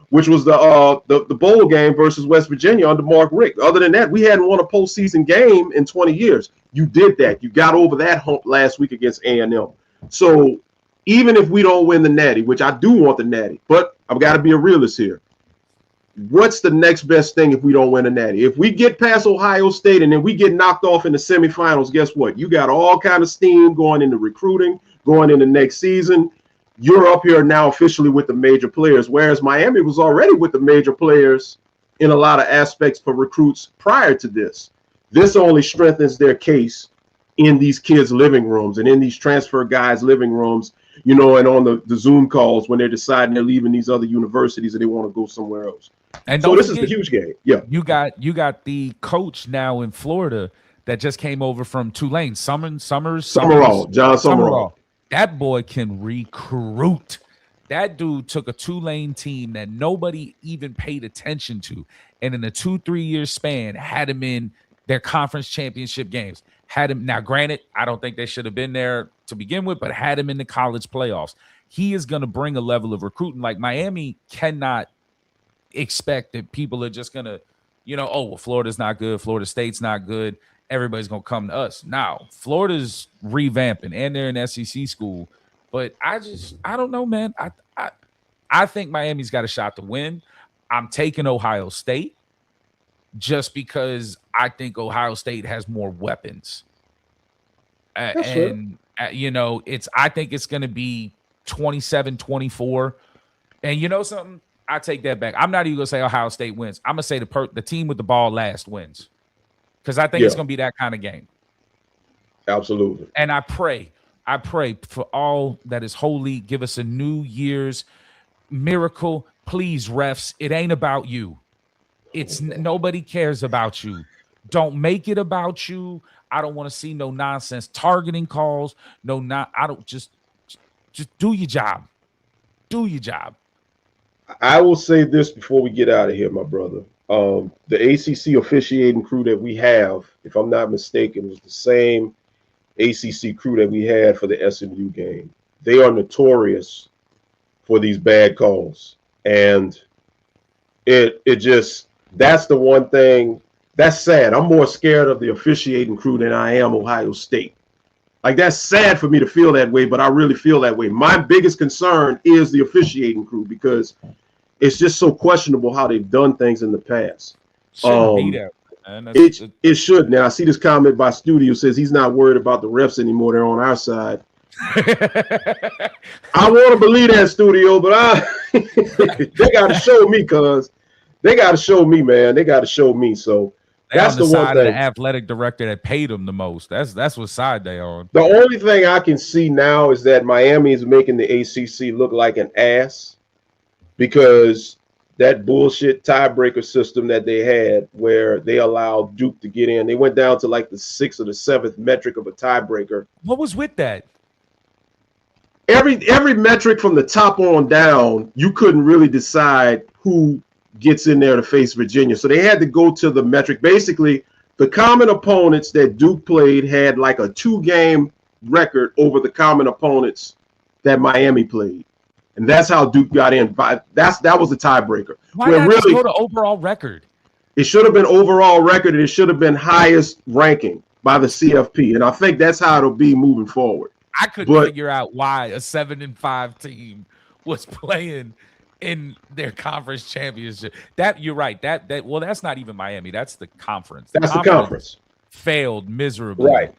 which was the bowl game versus West Virginia under Mark Richt. Other than that, we hadn't won a postseason game in 20 years. You did that. You got over that hump last week against A&M. So even if we don't win the Natty, which I do want the Natty, but I've got to be a realist here. What's the next best thing if we don't win a Natty? If we get past Ohio State and then we get knocked off in the semifinals, guess what? You got all kind of steam going into recruiting, going into next season. You're up here now officially with the major players, whereas Miami was already with the major players in a lot of aspects for recruits prior to this. This only strengthens their case in these kids' living rooms and in these transfer guys' living rooms, you know, and on the Zoom calls when they're deciding they're leaving these other universities and they want to go somewhere else. And so this is a huge game. Yeah. You got the coach now in Florida that just came over from Tulane, John Summerall. That boy can recruit. That dude took a Tulane team that nobody even paid attention to, and in a 2-3 year span had him in their conference championship games. Had him, now granted, I don't think they should have been there to begin with, but had him in the college playoffs. He is going to bring a level of recruiting. Like Miami cannot expect that people are just going to, you know, oh, well, Florida's not good, Florida State's not good, everybody's going to come to us. Now, Florida's revamping and they're an SEC school, but I don't know, man. I think Miami's got a shot to win. I'm taking Ohio State just because I think Ohio State has more weapons. You know, I think it's going to be 27-24. And you know something? I take that back. I'm not even going to say Ohio State wins. I'm going to say the team with the ball last wins. Because I think it's going to be that kind of game. Absolutely. And I pray for all that is holy. Give us a New Year's miracle. Please, refs, it ain't about you. It's nobody cares about you. Don't make it about you. I don't want to see no nonsense targeting calls. I don't just do your job. Do your job. I will say this before we get out of here, my brother. The ACC officiating crew that we have, if I'm not mistaken, was the same ACC crew that we had for the SMU game. They are notorious for these bad calls. And it just, that's the one thing that's sad. I'm more scared of the officiating crew than I am Ohio State. Like, that's sad for me to feel that way, but I really feel that way. My biggest concern is the officiating crew because it's just so questionable how they've done things in the past. It shouldn't. Now, I see this comment by Studio says he's not worried about the refs anymore. They're on our side. I want to believe that, Studio, but they got to show me, cuz they got to show me, man. They got to show me. So that's the one side thing. Of the athletic director that paid him the most. That's what side they on. The only thing I can see now is that Miami is making the ACC look like an ass because that bullshit tiebreaker system that they had where they allowed Duke to get in. They went down to like the 6th or the 7th metric of a tiebreaker. What was with that? Every metric from the top on down, you couldn't really decide who gets in there to face Virginia. So they had to go to the metric. Basically, the common opponents that Duke played had like a 2-game record over the common opponents that Miami played. And that's how Duke got in. That was the tiebreaker. Why not just go to overall record? It should have been overall record, and it should have been highest ranking by the CFP. And I think that's how it'll be moving forward. I couldn't figure out why a 7-5 team was playing in their conference championship. That you're right. Well, that's not even Miami. That's the conference. That's the conference. Failed miserably, right?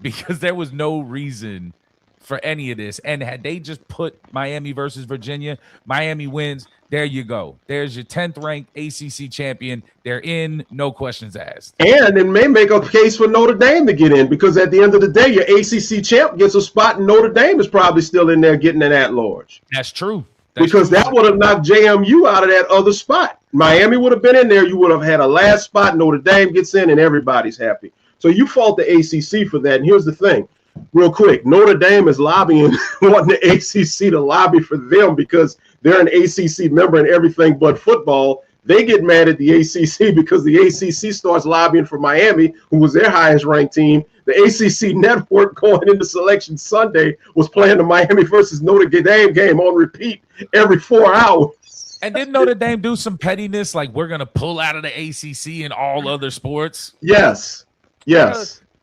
Because there was no reason for any of this. And had they just put Miami versus Virginia, Miami wins. There you go. There's your 10th ranked ACC champion. They're in, no questions asked. And it may make a case for Notre Dame to get in because at the end of the day, your ACC champ gets a spot and Notre Dame is probably still in there getting an at-large. That's true. That would have knocked JMU out of that other spot. Miami would have been in there. You would have had a last spot. Notre Dame gets in and everybody's happy. So you fault the ACC for that. And here's the thing. Real quick, Notre Dame is lobbying, wanting the ACC to lobby for them because they're an ACC member in everything but football. They get mad at the ACC because the ACC starts lobbying for Miami, who was their highest ranked team. The ACC network going into Selection Sunday was playing the Miami versus Notre Dame game on repeat every 4 hours. And didn't Notre Dame do some pettiness like we're going to pull out of the ACC in all other sports? Yes.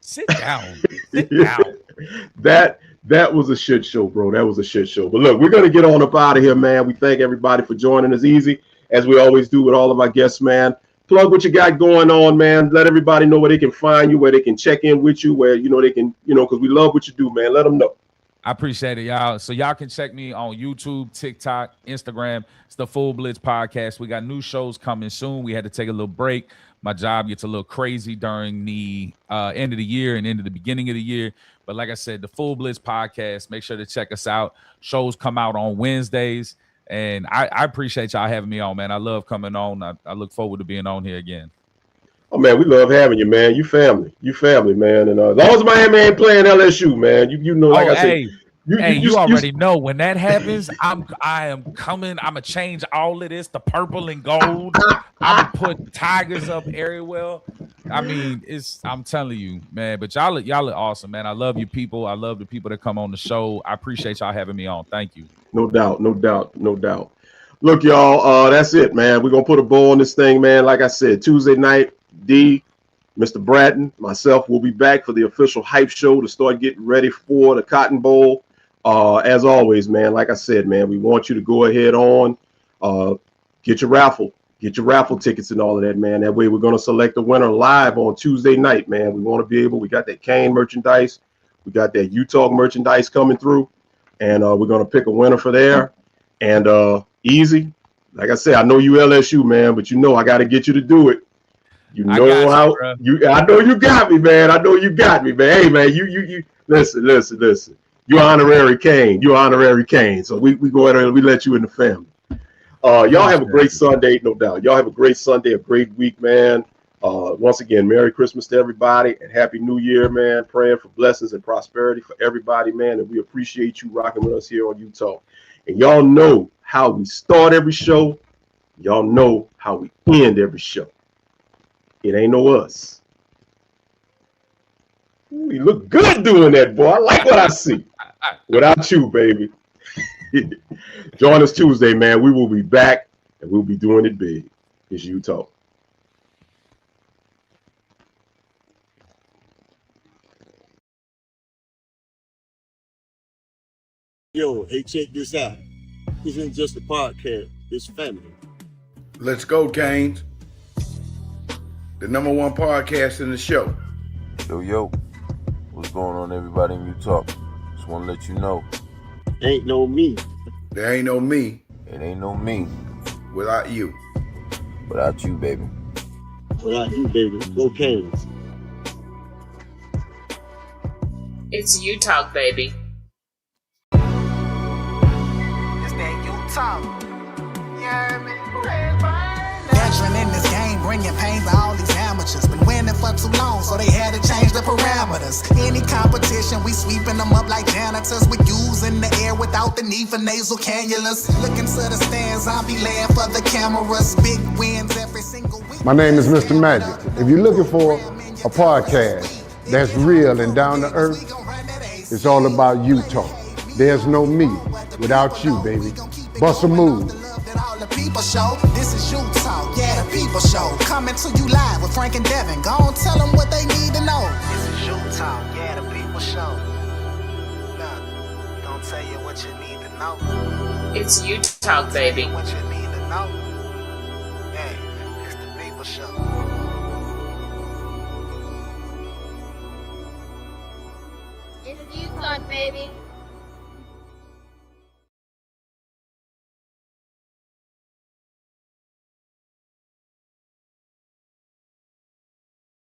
Sit down. Sit down. That was a shit show, bro. That was a shit show. But look, we're going to get on up out of here, man. We thank everybody for joining us. Easy, as we always do with all of our guests, man. Plug what you got going on, man. Let everybody know where they can find you, where they can check in with you, where, they can, because we love what you do, man. Let them know. I appreciate it, y'all. So y'all can check me on YouTube, TikTok, Instagram. It's the Full Blitz Podcast. We got new shows coming soon. We had to take a little break. My job gets a little crazy during the end of the year and into the beginning of the year. But like I said, the Full Blitz Podcast, make sure to check us out. Shows come out on Wednesdays. And I appreciate y'all having me on, man. I love coming on. I look forward to being on here again. Oh man, we love having you, man. You family, man. And as long as Miami ain't playing LSU, man, you know, like I said, you already know when that happens. I am coming. I'm gonna change all of this to purple and gold. I'm gonna put tigers up everywhere. I mean, I'm telling you, man. But y'all are awesome, man. I love you people. I love the people that come on the show. I appreciate y'all having me on. Thank you. No doubt. Look, y'all, that's it, man. We're gonna put a bow on this thing, man. Like I said, Tuesday night. D, Mr. Bratton, myself will be back for the official hype show to start getting ready for the Cotton Bowl. As always, man, like I said, man, we want you to go ahead on, get your raffle tickets and all of that, man. That way we're going to select the winner live on Tuesday night, man. We want to be able, we got that Kane merchandise. We got that Utah merchandise coming through, and we're going to pick a winner for there. And easy, like I said, I know you LSU, man, but you know I got to get you to do it. You know how I know you got me, man. Hey, man, you listen. You're honorary Kane. So we go ahead and we let you in the family. Y'all have a great Sunday, no doubt. Y'all have a great Sunday, a great week, man. Once again, Merry Christmas to everybody and Happy New Year, man. Praying for blessings and prosperity for everybody, man. And we appreciate you rocking with us here on Utah. And y'all know how we start every show. Y'all know how we end every show. It ain't no us. Ooh, you look good doing that, boy. I like what I see. Without you, baby. Join us Tuesday, man. We will be back and we'll be doing it big. It's Utah. Yo, hey, check this out. This ain't just a podcast. It's family. Let's go, Canes. The #1 podcast in the show. Yo, what's going on, everybody in Utah? Just want to let you know. Ain't no me. There ain't no me. It ain't no me. Without you. Without you, baby. Without you, baby. Go Canes. It's you talk, baby. It's that you talk. You heard me? Veteran in this game, bringing pain to all these amateurs. Been winning for too long, so they had to change the parameters. Any competition, we sweeping them up like janitors. We using the air without the need for nasal cannulas. Looking to the stands, I'll be laying for the cameras. Big wins every single week. My name is Mr. Magic. If you're looking for a podcast that's real and down to earth, it's all about Utah. There's no me without you, baby. Bust a move. People show, this is you talk, yeah, the people show. Coming to you live with Frank and Devin. Go on, tell them what they need to know. This is you talk, yeah, the people show. Look, we gon' tell you what you need to know. It's you talk, baby. What you need to know. Hey, it's the people show. It's you talk, baby.